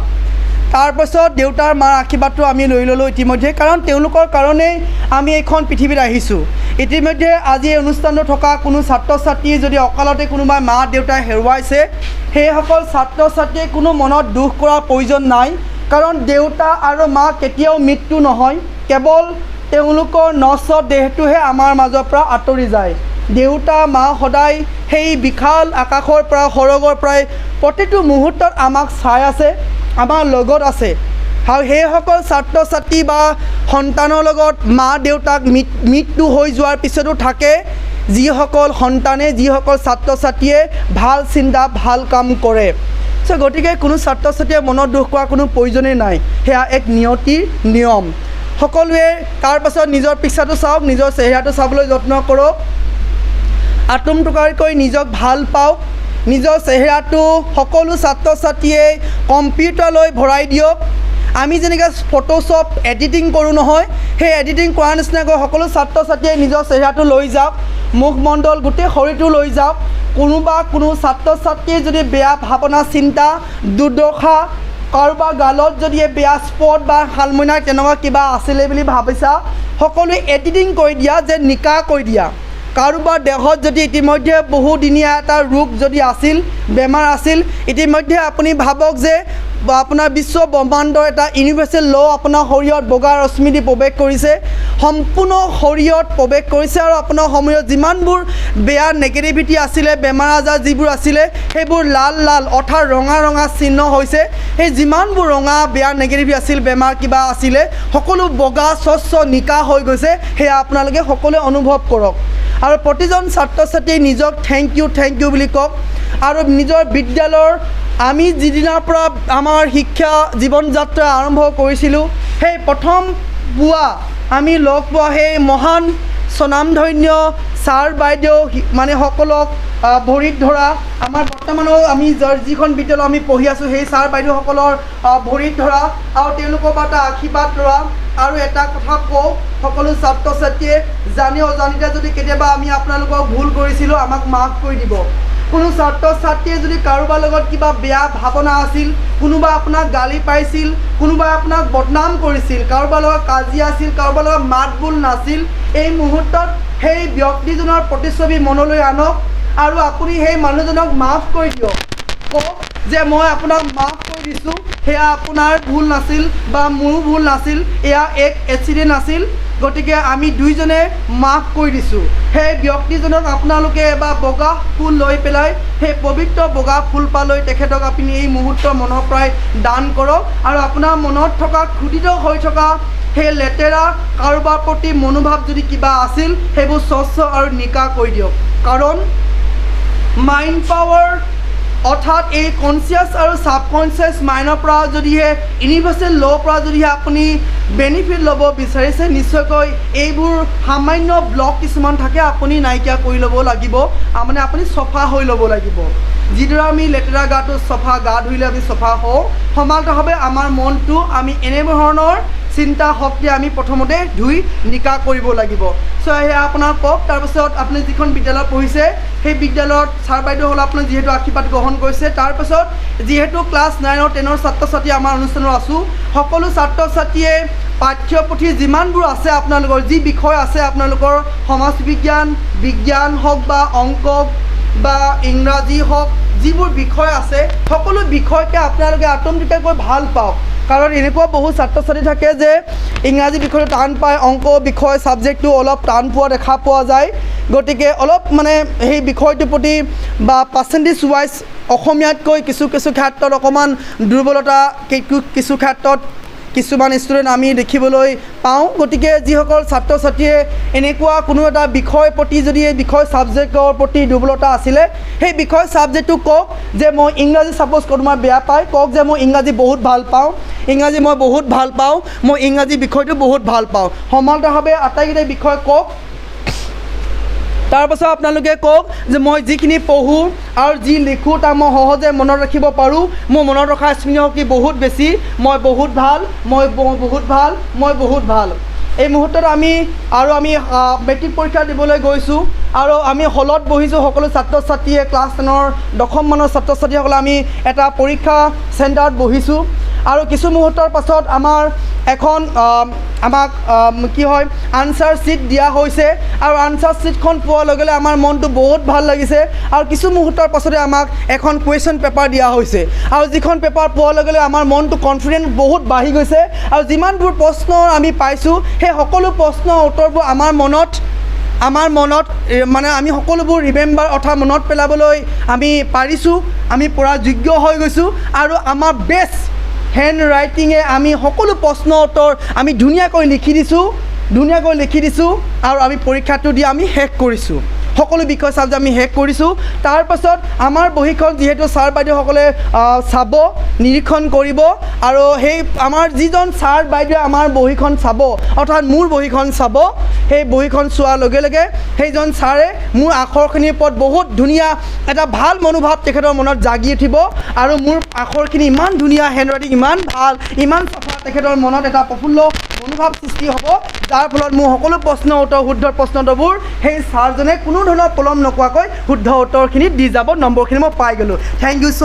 তাৰপাছত দেউতাৰ মাৰ আশীৰ্বাদটো আমি লৈ ল'লোঁ ইতিমধ্যে, কাৰণ তেওঁলোকৰ কাৰণেই আমি এইখন পৃথিৱীত আহিছোঁ। ইতিমধ্যে আজি এই অনুষ্ঠানটো থকা কোনো ছাত্ৰ ছাত্ৰী যদি অকালতে কোনোবাই মা দেউতাই হেৰুৱাইছে, সেইসকল ছাত্ৰ ছাত্ৰীয়ে কোনো মনত দুখ কৰাৰ প্ৰয়োজন নাই, কাৰণ দেউতা আৰু মা কেতিয়াও মৃত্যু নহয়, কেৱল তেওঁলোকৰ নশ্বৰ দেহটোহে আমাৰ মাজৰ পৰা আঁতৰি যায়। দেউতা মা সদায় সেই বিশাল আকাশৰ পৰা সৰগৰ পৰাই প্ৰতিটো মুহূৰ্তত আমাক চাই আছে, আমাৰ লগত আছে। আৰু সেইসকল ছাত্ৰ ছাত্ৰী বা সন্তানৰ লগত মা দেউতাক মৃত্যু হৈ যোৱাৰ পিছতো থাকে যিসকল সন্তানে, যিসকল ছাত্ৰ ছাত্ৰীয়ে ভাল চিন্তা ভাল কাম কৰে। গতিকে কোনো ছাত্ৰ ছাত্ৰীয়ে মনত দুখ কৰাৰ কোনো প্ৰয়োজনেই নাই, সেয়া এক নিয়তিৰ নিয়ম। সকলোৱে তাৰপাছত নিজৰ পিক্সাৰটো চাওক, নিজৰ চেহেৰাটো চাবলৈ যত্ন কৰক, আটোম টোকাৰিকৈ নিজক ভাল পাওক, নিজৰ চেহেৰাটো সকলো ছাত্ৰ ছাত্ৰীয়ে কম্পিউটাৰলৈ ভৰাই দিয়ক। আমি যেনেকৈ ফটোশ্বপ এডিটিং কৰোঁ নহয়, সেই এডিটিং কৰাৰ নিচিনাকৈ সকলো ছাত্ৰ ছাত্ৰীয়ে নিজৰ চেহেৰাটো লৈ যাওক, মুখমণ্ডল গোটেই শৰীৰটো লৈ যাওক। কোনো ছাত্ৰ ছাত্ৰীয়ে যদি বেয়া ভাৱনা চিন্তা দুৰ্দশা, কাৰোবাৰ গালত যদি বেয়া স্পট বা শালমইনাৰ তেনেকুৱা কিবা আছিলে বুলি ভাবিছা, সকলোৱে এডিটিং কৰি দিয়া, যে নিকা কৰি দিয়া। কাৰোবাৰ দেহত যদি ইতিমধ্যে বহুদিনীয়া এটা ৰোগ যদি আছিল, বেমাৰ আছিল, ইতিমধ্যে আপুনি ভাবক যে আপোনাৰ বিশ্ব ব্ৰহ্মাণ্ডৰ এটা ইউনিভাৰ্চেল ল' আপোনাৰ শৰীৰত বগা ৰশ্মি দি প্ৰৱেশ কৰিছে, সম্পূৰ্ণ শৰীৰত প্ৰৱেশ কৰিছে, আৰু আপোনাৰ শৰীৰত যিমানবোৰ বেয়া নেগেটিভিটি আছিলে, বেমাৰ আজাৰ যিবোৰ আছিলে, সেইবোৰ লাল লাল অৰ্থাৎ ৰঙা ৰঙা চিহ্ন হৈছে। সেই যিমানবোৰ ৰঙা বেয়া নেগেটিভ আছিল, বেমাৰ কিবা আছিলে, সকলো বগা স্বচ্ছ নিকা হৈ গৈছে। সেয়া আপোনালোকে সকলোৱে অনুভৱ কৰক, আৰু প্ৰতিজন ছাত্ৰ ছাত্ৰীয়ে নিজক থেংক ইউ বুলি কওক। আৰু নিজৰ বিদ্যালয়ৰ আমি যিদিনাৰ পৰা আমাৰ শিক্ষা জীৱন যাত্ৰা আৰম্ভ কৰিছিলোঁ, সেই প্ৰথম পুৱা আমি লগ পোৱা সেই মহান স্বনামধন্য ছাৰ বাইদেউ মানে সকলক ভৰিত ধৰা, আমাৰ বৰ্তমানেও আমি যিখন বিদ্যালয় আমি পঢ়ি আছোঁ, সেই ছাৰ বাইদেউসকলৰ ভৰিত ধৰা আৰু তেওঁলোকৰ পৰা এটা আশীৰ্বাদ লোৱা। আৰু এটা কথা কওঁ, সকলো ছাত্ৰ ছাত্ৰীয়ে জানি অজানিতে যদি কেতিয়াবা আমি আপোনালোকক ভুল কৰিছিলোঁ, আমাক মাফ কৰি দিব। কোনো ছাত্ৰ ছাত্ৰীয়ে যদি কাৰোবাৰ লগত কিবা বেয়া ভাৱনা আছিল, কোনোবা আপোনাক গালি পাইছিল, কোনোবাই আপোনাক বদনাম কৰিছিল, কাৰোবাৰ লগত কাজিয়া আছিল, কাৰোবাৰ লগত মাত বোল নাছিল, এই মুহূৰ্তত সেই ব্যক্তিজনৰ প্ৰতিচ্ছবি মনলৈ আনক আৰু আপুনি সেই মানুহজনক মাফ কৰি দিয়ক। কওক যে মই আপোনাক মাফ কৰি দিছোঁ, সেয়া আপোনাৰ ভুল নাছিল বা মোৰো ভুল নাছিল, এয়া এক এক্সিডেণ্ট আছিল, গতিকে আমি দুইজনে মাফ কৰি দিছোঁ। সেই ব্যক্তিজনক আপোনালোকে এবাৰ বগা ফুল লৈ পেলাই, সেই পবিত্ৰ বগা ফুলপাহ লৈ তেখেতক আপুনি এই মুহূৰ্তৰ মনৰ পৰাই দান কৰক, আৰু আপোনাৰ মনত থকা ক্ষুধিত হৈ থকা সেই লেতেৰা কাৰোবাৰ প্ৰতি মনোভাৱ যদি কিবা আছিল, সেইবোৰ স্বচ্ছ আৰু নিকা কৰি দিয়ক। কাৰণ মাইণ্ড পাৱাৰ অৰ্থাৎ এই কনচিয়াছ আৰু ছাবকনচিয়াছ মাইণ্ডৰ পৰা যদিহে ইউনিভাৰ্চেল ল'ৰ পৰা যদিহে আপুনি বেনিফিট ল'ব বিচাৰিছে, নিশ্চয়কৈ এইবোৰ সামান্য ব্লক কিছুমান থাকে, আপুনি নাইকিয়া কৰি ল'ব লাগিব, মানে আপুনি চফা হৈ ল'ব লাগিব। যিদৰে আমি লেতেৰা গাটো চফা, গা ধুলে আমি চফা হওঁ, সমান্তৰালভাৱে আমাৰ মনটো আমি এনেধৰণৰ চিন্তা শক্তি আমি প্ৰথমতে ধুই নিকা কৰিব লাগিব। সেয়া আপোনাৰ কওক। তাৰপিছত আপুনি যিখন বিদ্যালয়ত পঢ়িছে, সেই বিদ্যালয়ত ছাৰ বাইদেউসকলে আপোনাৰ যিহেতু আশীৰ্বাদ গ্ৰহণ কৰিছে, তাৰপাছত যিহেতু ক্লাছ 9 আৰু 10 ছাত্ৰ ছাত্ৰী আমাৰ অনুষ্ঠানত আছোঁ, সকলো ছাত্ৰ ছাত্ৰীয়ে পাঠ্যপুথি যিমানবোৰ আছে, আপোনালোকৰ যি বিষয় আছে, আপোনালোকৰ সমাজ বিজ্ঞান হওক বা অংক বা ইংৰাজী হওক, যিবোৰ বিষয় আছে, সকলো বিষয়কে আপোনালোকে আটোমটোকাকৈ ভাল পাওক। কাৰণ এনেকুৱা বহু ছাত্ৰ ছাত্ৰী থাকে যে ইংৰাজী বিষয়টো টান পায়, অংক বিষয় ছাবজেক্টটো অলপ টান পোৱা দেখা পোৱা যায়, গতিকে অলপ মানে সেই বিষয়টোৰ প্ৰতি বা পাৰ্চেণ্টেজ ৱাইজ অসমীয়াতকৈ কিছু ক্ষেত্ৰত অকণমান দুৰ্বলতা কিছু ক্ষেত্ৰত কিছুমান ষ্টুডেণ্ট আমি দেখিবলৈ পাওঁ। গতিকে যিসকল ছাত্ৰ ছাত্ৰীয়ে এনেকুৱা কোনো এটা বিষয়ৰ প্ৰতি যদি এই বিষয় ছাবজেক্টৰ প্ৰতি দুৰ্বলতা আছিলে, সেই বিষয় ছাবজেক্টটো কওক যে মই ইংৰাজী ছাপ'জ কোনোবাই বেয়া পায়, কওক যে মই ইংৰাজী বহুত ভাল পাওঁ, ইংৰাজী মই বহুত ভাল পাওঁ, মই ইংৰাজী বিষয়টো বহুত ভাল পাওঁ। সমান্তৰালভাৱে আটাইকেইটা বিষয় কওক। তাৰপাছত আপোনালোকে কওক যে মই যিখিনি পঢ়োঁ আৰু যি লিখোঁ তাক মই সহজে মনত ৰাখিব পাৰোঁ, মোৰ মনত ৰখা স্মৃতিশক্তি বহুত বেছি, মই বহুত ভাল, মই বহুত ভাল। এই মুহূৰ্তত আমি মেট্ৰিক পৰীক্ষা দিবলৈ গৈছোঁ আৰু আমি হলত বহিছোঁ, সকলো ছাত্ৰ ছাত্ৰীয়ে ক্লাছ 10ৰ দশম মানৰ ছাত্ৰ ছাত্ৰীসকলে আমি এটা পৰীক্ষা চেণ্টাৰত বহিছোঁ আৰু কিছু মুহূৰ্তৰ পাছত আমাৰ এখন আমাক কি হয় আনচাৰ শ্বীট দিয়া হৈছে আৰু আনচাৰ শ্বীটখন পোৱাৰ লগে লগে আমাৰ মনটো বহুত ভাল লাগিছে আৰু কিছু মুহূৰ্তৰ পাছতে আমাক এখন কুৱেশ্যন পেপাৰ দিয়া হৈছে আৰু যিখন পেপাৰ পোৱাৰ লগে লগে আমাৰ মনটো কনফিডেন্ট বহুত বাঢ়ি গৈছে আৰু যিমানবোৰ প্ৰশ্ন আমি পাইছোঁ সেই সকলো প্ৰশ্নৰ উত্তৰবোৰ আমাৰ মনত মানে আমি সকলোবোৰ ৰিমেম্বাৰ অৰ্থাৎ মনত পেলাবলৈ আমি পাৰিছোঁ আমি পৰা যোগ্য হৈ গৈছোঁ আৰু আমাৰ বেষ্ট হেণ্ড ৰাইটিঙে আমি সকলো প্ৰশ্নৰ উত্তৰ আমি ধুনীয়াকৈ লিখি দিছোঁ আৰু আমি পৰীক্ষাটো দি আমি শেষ কৰিছোঁ সকলো বিষয় চাবজেক্ট আমি শেষ কৰিছোঁ তাৰ পাছত আমাৰ বহীখন যিহেতু ছাৰ বাইদেউসকলে চাব নিৰীক্ষণ কৰিব আৰু সেই আমাৰ যিজন ছাৰ বাইদেৱে আমাৰ বহীখন চাব অৰ্থাৎ মোৰ বহীখন চাব সেই বহীখন চোৱাৰ লগে লগে সেইজন ছাৰে মোৰ আখৰখিনিৰ ওপৰত বহুত ধুনীয়া এটা ভাল মনোভাৱ তেখেতৰ মনত জাগি উঠিব আৰু মোৰ আখৰখিনি ইমান ধুনীয়া হেণ্ডৰাইটিং ইমান ভাল ইমান চাফা তেখেতৰ মনত এটা প্ৰফুল্ল মনোভাৱ সৃষ্টি হ'ব যাৰ ফলত মোৰ সকলো প্ৰশ্নৰ উত্তৰ শুদ্ধ প্ৰশ্ন উত্তৰবোৰ সেই ছাৰজনে কোনো ধৰণৰ পলম নকৰাকৈ শুদ্ধ উত্তৰখিনি দি যাব নম্বৰখিনি মই পাই গ'লোঁ থেংক ইউ ছ'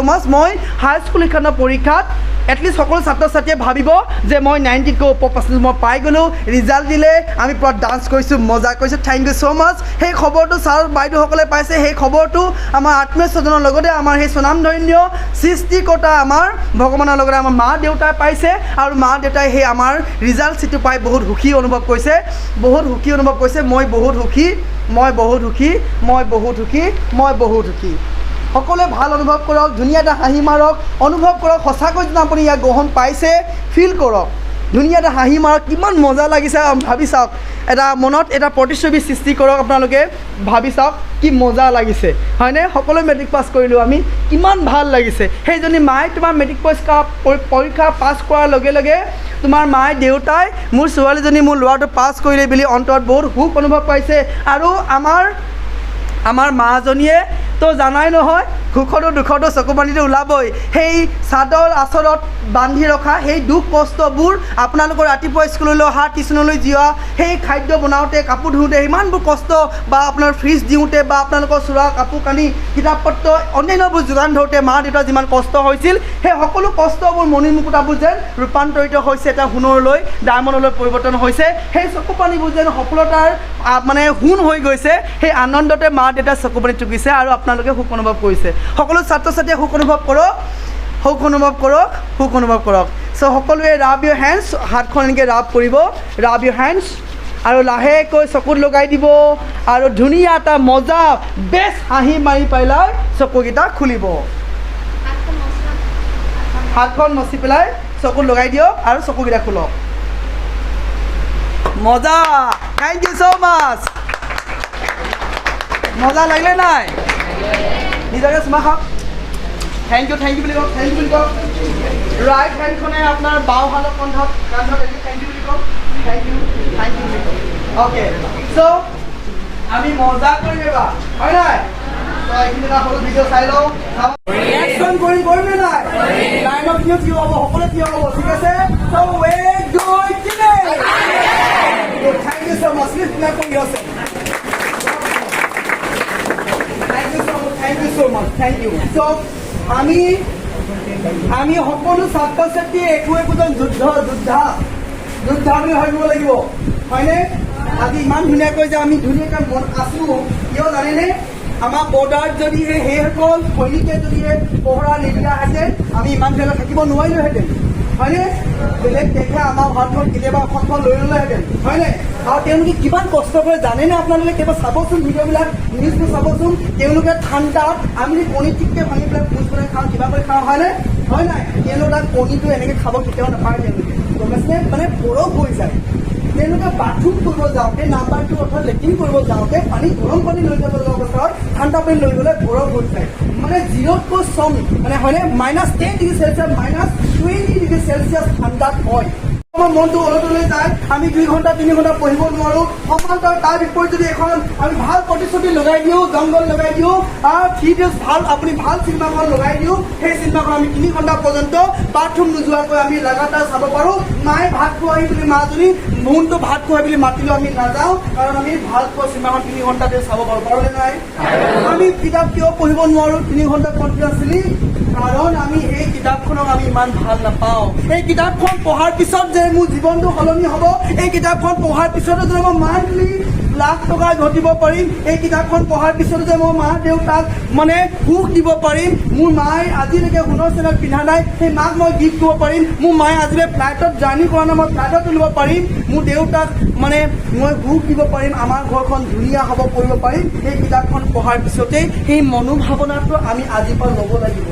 মাছ মই হাইস্কুল শিক্ষান্ত পৰীক্ষাত এটলিষ্ট সকলো ছাত্ৰ ছাত্ৰীয়ে ভাবিব যে মই 90তকৈ ওপৰ পাৰ্চেণ্টেজ মই পাই গ'লোঁ ৰিজাল্ট দিলে আমি পুৰা ডান্স কৰিছোঁ মজা কৰিছোঁ থেংক ইউ ছ' মাছ সেই খবৰটো ছাৰ বাইদেউসকলে পাইছে সেই খবৰটো আমাৰ আত্মীয় স্বজনৰ লগতে আমাৰ সেই স্বনামধন্য সৃষ্টিকৰ্তা আমাৰ ভগৱানৰ লগতে আমাৰ মা দেউতাই পাইছে আৰু মা দেউতাই সেই আমাৰ ৰিজাল্ট চিটটো পাই বহুত সুখী অনুভৱ কৰিছে মই বহুত সুখী সকলোৱে ভাল অনুভৱ কৰক ধুনীয়া এটা হাঁহি মাৰক অনুভৱ কৰক সঁচাকৈ যেন আপুনি ইয়াক গ্ৰহণ পাইছে ফিল কৰক ধুনীয়া এটা হাঁহি মাৰক কিমান মজা লাগিছে ভাবি চাওক এটা মনত এটা প্ৰতিচ্ছবি সৃষ্টি কৰক আপোনালোকে ভাবি চাওক কি মজা লাগিছে হয়নে সকলোৱে মেট্ৰিক পাছ কৰিলোঁ আমি কিমান ভাল লাগিছে সেইজনী মায়ে তোমাৰ মেট্ৰিক পৰীক্ষা পাছ কৰাৰ লগে লগে তোমাৰ মায়ে দেউতাই মোৰ ছোৱালীজনী মোৰ ল'ৰাটো পাছ কৰিলে বুলি অন্তৰত বহুত সুখ অনুভৱ পাইছে আৰু আমাৰ মাজনীয়ে তো জানাই নহয় সুখতো দুখতো চকুপানীটো ওলাবই সেই চাদৰ আচলত বান্ধি ৰখা সেই দুখ কষ্টবোৰ আপোনালোকৰ ৰাতিপুৱা স্কুললৈ অহা টিউশ্যনলৈ যোৱা সেই খাদ্য বনাওঁতে কাপোৰ ধুওঁতে ইমানবোৰ কষ্ট বা আপোনাৰ ফ্ৰিজ দিওঁতে বা আপোনালোকৰ চোৱা কাপোৰ কানি কিতাপ পত্ৰ অন্যান্যবোৰ যোগান ধৰোঁতে মা দেউতাৰ যিমান কষ্ট হৈছিল সেই সকলো কষ্টবোৰ মণি মুকুতাবোৰ যেন ৰূপান্তৰিত হৈছে এটা সোণৰলৈ ডায়মণ্ডলৈ পৰিৱৰ্তন হৈছে সেই চকুপানীবোৰ যেন সফলতাৰ মানে সোণ হৈ গৈছে সেই আনন্দতে মা দেউতাৰ চকুপানী চুকিছে আৰু আপোনালোকে সুখ অনুভৱ কৰিছে সকলো ছাত্ৰ ছাত্ৰীয়ে সুখ অনুভৱ কৰক চ' সকলোৱে ৰাব ইউৰ হেণ্ডছ হাতখন এনেকৈ ৰাব কৰিব ৰাব ইউৰ হেণ্ডছ আৰু লাহেকৈ চকুত লগাই দিব আৰু ধুনীয়া এটা মজা বেষ্ট হাঁহি মাৰি পেলাই চকুকেইটা খুলিব হাতখন মচি পেলাই চকুত লগাই দিয়ক আৰু চকুকেইটা খোলক মজা থেংক ইউ ছ' মাছ মজা লাগিলে নাই নিজকে চুমা খাওক থেংক ইউ বুলি কওক ৰাইট হেণ্ডখনে আপোনাৰ বাওঁ হাতত কান্ধত থেংক ইউ বুলি কওক থেংক ইউ বুলি কওক অ'কে চ' আমি মজা কৰিম এবাৰ হয় নাই এইখিনি এটা সৰু ভিডিঅ' চাই লওঁ এক্সন কৰিম নে নাই লাইনত থিয় হ'ব সকলোৱে থিয় হ'ব ঠিক আছে so' wait good thank you so' much please clap for yourself Thank you. So, আমি সকলো ছাত্ৰ ছাত্ৰীয়ে একোজন যোদ্ধা বুলি ভাবিব লাগিব হয়নে আজি ইমান ধুনীয়াকৈ যে আমি ধুনীয়াকৈ মন আছোঁ কিয় জানেনে আমাৰ বৰ্ডাৰত যদি সেইসকল সৈনিকে যদি পহৰা নিদিয়াহেঁতেন আমি ইমান ধুনীয়াকৈ থাকিব নোৱাৰিলোহেঁতেন হয়নে বেলেগ দেশে আমাৰ ভাৰতখন কেতিয়াবা অসমখন লৈ ল'লেহেঁতেন হয়নে আৰু তেওঁলোকে কিমান কষ্ট কৰে জানেনে আপোনালোকে কেতিয়াবা চাবচোন ভিডিঅ'বিলাক নিউজবোৰ চাবচোন তেওঁলোকে ঠাণ্ডাত আমি কণী ঠিককৈ ভাঙি পেলাই ভোজ বনাই খাওঁ কিবা কৰি খাওঁ হয়নে হয় নাই তেওঁলোকে তাত কণীটো এনেকৈ খাব কেতিয়াও নাপায় তেওঁলোকে গম পাইছেনে মানে বৰফ হৈ যায় তেওঁলোকে বাথৰুম কৰিব যাওঁতে নাম্বাৰটো অৰ্থাৎ লেট্ৰিন কৰিব যাওঁতে গৰম পানী লৈ যাব লগা অৱস্থাত ঠাণ্ডা পানী লৈ গ'লে বৰফ হৈ যায় মানে 0তকৈ কম মানে হয়নে -10 ডিগ্ৰী চেলচিয়াছ -20 ডিগ্ৰী চেলচিয়াছ ঠাণ্ডাত হয় আমাৰ মনটো ওলটলৈ যায়, আমি 2 ঘণ্টা 3 ঘণ্টা পঢ়িব নোৱাৰোঁ। সমান্তৰাল তাৰ বিপৰীত যদি এখন আমি ভাল প্ৰতিশ্ৰুতি লগাই দিওঁ, জংঘল লগাই দিওঁ, 3 days ভাল আপুনি ভাল চিনেমাখন লগাই দিওঁ, সেই চিনেমাখন আমি 3 ঘণ্টা পৰ্যন্ত বাথৰুম নোযোৱাকৈ আমি লাগাতাৰ চাব পাৰোঁ। মায়ে ভাত খোৱাহি বুলি মাজনী মোহনটো ভাত খোৱাই বুলি মাতিলেও আমি নাযাওঁ, কাৰণ আমি ভাল পোৱা চিনেমাখন 3 ঘণ্টাতে চাব পাৰোঁ। পাৰোঁনে নাই? আমি কিতাপ কিয় পঢ়িব নোৱাৰোঁ 3 ঘণ্টা কণ্টিনিউৱাছলি? কাৰণ আমি এই কিতাপখনক আমি ইমান ভাল নাপাওঁ। এই কিতাপখন পঢ়াৰ পিছত যে মোৰ জীৱনটো সলনি হ'ব, এই কিতাপখন পঢ়াৰ পিছতো যে মই মান্থলি লাখ টকা ঘটিব পাৰিম, এই কিতাপখন পঢ়াৰ পিছতো যে মই মা দেউতাক মানে সুখ দিব পাৰিম, মোৰ মায়ে আজিলৈকে সোণৰ চেনেল পিন্ধা নাই, সেই মাক মই গিফ্ট দিব পাৰিম, মোৰ মায়ে আজিলৈ ফ্লাইটত জাৰ্ণি কৰা নাই, মই ফ্লাইটত তুলিব পাৰিম, মোৰ দেউতাক মানে মই সুখ দিব পাৰিম, আমাৰ ঘৰখন ধুনীয়া হ'ব কৰিব পাৰিম। সেই কিতাপখন পঢ়াৰ পিছতেই সেই মনোভাৱনাটো আমি আজিৰ পৰা ল'ব লাগিব।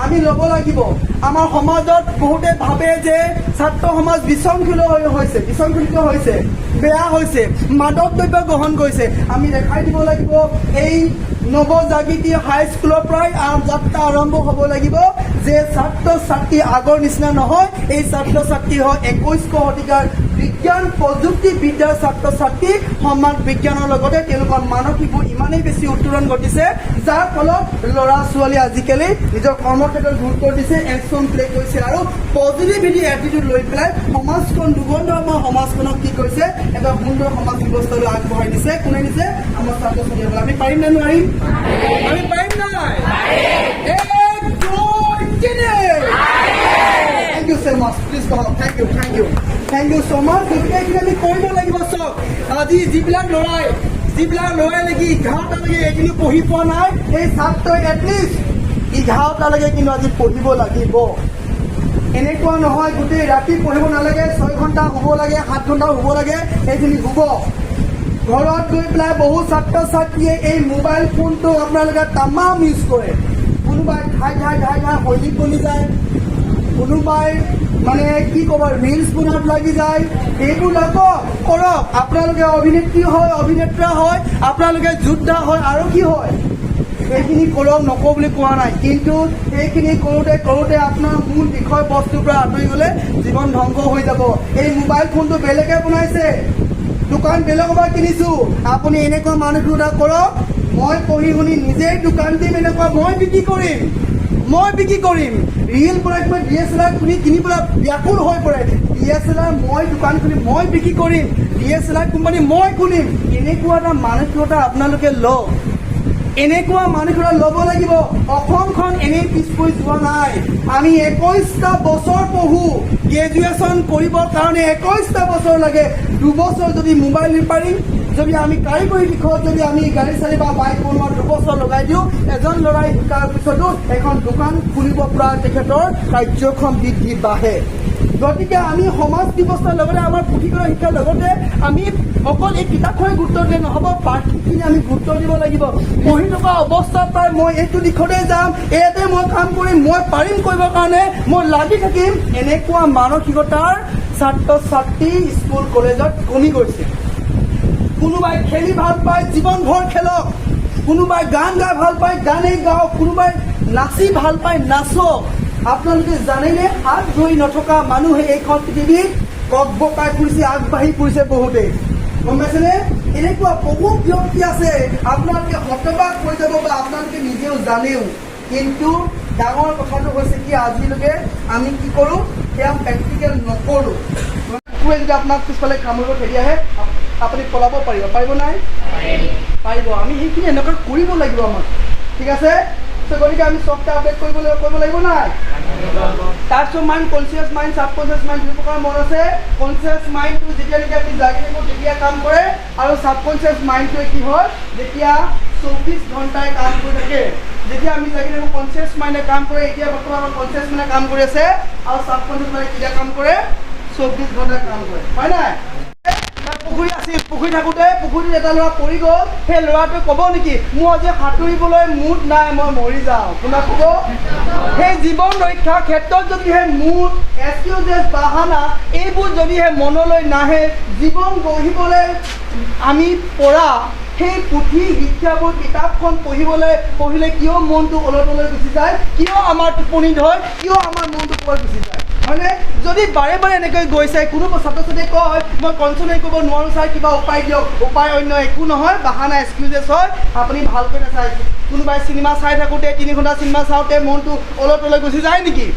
আমি ল'ব লাগিব। আমাৰ সমাজত বহুতে ভাবে যে ছাত্ৰ সমাজ বিশৃংখলিত হৈছে, বেয়া হৈছে, মাদক দ্ৰব্য গ্ৰহণ কৰিছে। আমি দেখাই দিব লাগিব এই নৱজাগৃতি হাইস্কুলৰ পৰাই যাত্ৰা আৰম্ভ হ'ব লাগিব যে ছাত্ৰ ছাত্ৰী আগৰ নিচিনা নহয়, এই ছাত্ৰ ছাত্ৰী হয় 21শ শতিকাৰ বিজ্ঞান প্ৰযুক্তি বিদ্যাৰ ছাত্ৰ ছাত্ৰী। সমাজ বিজ্ঞানৰ লগতে তেওঁলোকৰ মানসিকবোৰ ইমানেই বেছি উত্তৰণ ঘটিছে, যাৰ ফলত ল'ৰা ছোৱালী আজিকালি নিজৰ কৰ্মক্ষেত্ৰত গুৰুত্ব দিছে, একশ্যন প্লে কৰিছে আৰু পজিটিভিটি এটিটিউড লৈ পেলাই সমাজখন দুৰ্গন্ধময় সমাজখনক কি কৰিছে, এটা সুন্দৰ সমাজ ব্যৱস্থালৈ আগবঢ়াই দিছে। কোনে দিছে? আমাৰ ছাত্ৰ ছাত্ৰীসকলে। আমি পাৰিম নে নোৱাৰিম? আমি পাৰিম নাই? Thank you so much. Please come on. Thank you so much. গতিকে এইখিনি আমি কৰিব লাগিব। চব আজি যিবিলাক ল'ৰাই নেকি 11টালৈকে এইখিনি পঢ়ি পোৱা নাই, সেই ছাত্ৰই এটলিষ্ট 11টালৈকে কিন্তু আজি পঢ়িব লাগিব। এনেকুৱা নহয় গোটেই ৰাতি পঢ়িব নালাগে, 6 ঘণ্টা শুব লাগে, 7 ঘণ্টা শুব লাগে, সেইখিনি শুব। ঘৰত গৈ পেলাই বহু ছাত্ৰ ছাত্ৰীয়ে এই মোবাইল ফোনটো আপোনালোকে তামাম ইউজ কৰে। কোনোবাই ঘাই সৈনিক বনি যায়, কোনোবাই মানে কি ক'ব ৰিলছ বনোৱাত লাগি যায়। এইবোৰ কৰক। আপোনালোকে অভিনেত্ৰী হয়, অভিনেতা হয়, আপোনালোকে যোদ্ধা হয়, আৰক্ষী হয়, এইখিনি কৰক, নকওঁ বুলি কোৱা নাই। কিন্তু এইখিনি কৰোঁতে আপোনাৰ মূল বিষয়বস্তুৰ পৰা আঁতৰি গ'লে জীৱন ধ্বংস হৈ যাব। এই মোবাইল ফোনটো বেলেগে বনাইছে, দোকান বেলেগৰ পৰা কিনিছোঁ। আপুনি এনেকুৱা মানুহ দুটা কৰক, মই পঢ়ি শুনি নিজেই দোকান দিম, এনেকুৱা মই বিক্ৰী কৰিম। ৰিল বনাই কিবা DSLR কিনি পেলাই ব্যাকুল হৈ পৰে। DSLR মই দোকান খুলিম, মই বিক্ৰী কৰিম, DSLR কোম্পানী মই খুলিম। এনেকুৱা এটা মানসিকতা আপোনালোকে লওক। এনেকুৱা মানসিকতা ল'ব লাগিব। অসমখন এনেই পিছ পৰি যোৱা নাই। আমি 21টা বছৰ পঢ়োঁ, গ্ৰেজুৱেশ্যন কৰিবৰ কাৰণে 21টা বছৰ লাগে। 2 বছৰ যদি মোবাইল ৰিপেয়াৰিং, যদি আমি কাৰিকৰী দিশত যদি আমি গাড়ী চালি বা বাইক বনোৱা 2 বছৰ লগাই দিওঁ, এজন ল'ৰাই শিকাৰ পিছতো এখন দোকান খুলিব পৰা তেখেতৰ কাৰ্যক্ষম বৃদ্ধি বাঢ়ে। গতিকে আমি সমাজ ব্যৱস্থাৰ লগতে আমাৰ পুথিগত শিক্ষাৰ লগতে আমি অকল এই কিতাপখনে গুৰুত্ব দিলে নহ'ব, বাকীখিনি আমি গুৰুত্ব দিব লাগিব। পঢ়ি থকা অৱস্থাত পাই মই এইটো দিশতে যাম, ইয়াতে মই কাম কৰিম, মই পাৰিম কৰিবৰ কাৰণে, মই লাগি থাকিম, এনেকুৱা মানসিকতাৰ ছাত্ৰ ছাত্ৰী স্কুল কলেজত কমি গৈছে। কোনোবাই খেলি ভাল পায়, জীৱনভৰ খেলক। কোনোবাই গান গাই ভাল পায়, গানেই গাওক। কোনোবাই নাচি ভাল পায়, নাচক। আপোনালোকে জানেনে, হাত ধৰি নথকা মানুহে এইখন পৃথিৱীত বকাই ফুৰিছে, আগবাঢ়ি ফুৰিছে বহুতেই। গম পাইছেনে? এনেকুৱা বহু ব্যক্তি আছে, আপোনালোকে হতবাক হৈ যাব বা আপোনালোকে নিজেও জানেও। কিন্তু ডাঙৰ কথাটো হৈছে কি, আজিলৈকে আমি কি কৰোঁ, সেয়া প্ৰেক্টিকেল নকৰোঁ। কুকুৰে যদি আপোনাক পিছফালে কামুৰিব খেদি আহে, আপুনি পলাব পাৰিব নাই? পাৰিব। আমি সেইখিনি এনেকৈ কৰিব লাগিব আমাক। ঠিক আছে? গতিকে আমি চফ্টৱেৰ আপডেট কৰিব লাগিব নাই? Types of mind, conscious mind, subconscious mind, 2 প্ৰকাৰ মন আছে। কনচিয়াছ মাইণ্ডটো যেতিয়ালৈকে আমি জাগি থাকোঁ তেতিয়া কাম কৰে, আৰু ছাবকনচিয়াছ মাইণ্ডটোৱে কি হয়, যেতিয়া 24 ঘণ্টাই কাম কৰি থাকে। যেতিয়া আমি জাগি থাকোঁ কনচিয়াছ মাইণ্ডে কাম কৰে। এতিয়া বৰ্তমান আমাৰ কনচিয়াছ মাইণ্ডে কাম কৰি আছে, আৰু ছাবকনচিয়াছ মাইণ্ডে কেতিয়া কাম কৰে? 24 ঘণ্টাই কাম কৰে। হয় নাই? পুখুৰী আছিল, পুখুৰী থাকোঁতে পুখুৰীত এটা ল'ৰা পৰি গ'ল। সেই ল'ৰাটোৱে ক'ব নেকি, মোৰ আজি সাঁতুৰিবলৈ মুড নাই, মই মৰি যাওঁ? কোনে ক'ব? সেই জীৱন ৰক্ষাৰ ক্ষেত্ৰত যদিহে মুড, এক্সকিউজেছ, বাহানা এইবোৰ যদিহে মনলৈ নাহে, জীৱন গঢ়িবলৈ আমি পঢ়া সেই পুথি শিক্ষাবোৰ, কিতাপখন পঢ়িলে কিয় মনটো ওলটলৈ গুচি যায়, কিয় আমাৰ টোপনি ধৰে, কিয় আমাৰ মনটো ওপৰত গুচি যায়? হয়নে যদি বাৰে বাৰে এনেকৈ গৈছে কোনো ছাত্ৰ ছাত্ৰীয়ে কয় মই কনচেণ্ট্ৰেট কৰিব নোৱাৰোঁ ছাৰ কিবা উপায় দিয়ক উপায় অন্য একো নহয় বাহানা এক্সকিউজেছ হয় আপুনি ভালকৈ নাচায় কোনোবাই চিনেমা চাই থাকোঁতে 3 ঘণ্টা চিনেমা চাওঁতে মনটো অলপ তলৈ গুচি যায় নেকি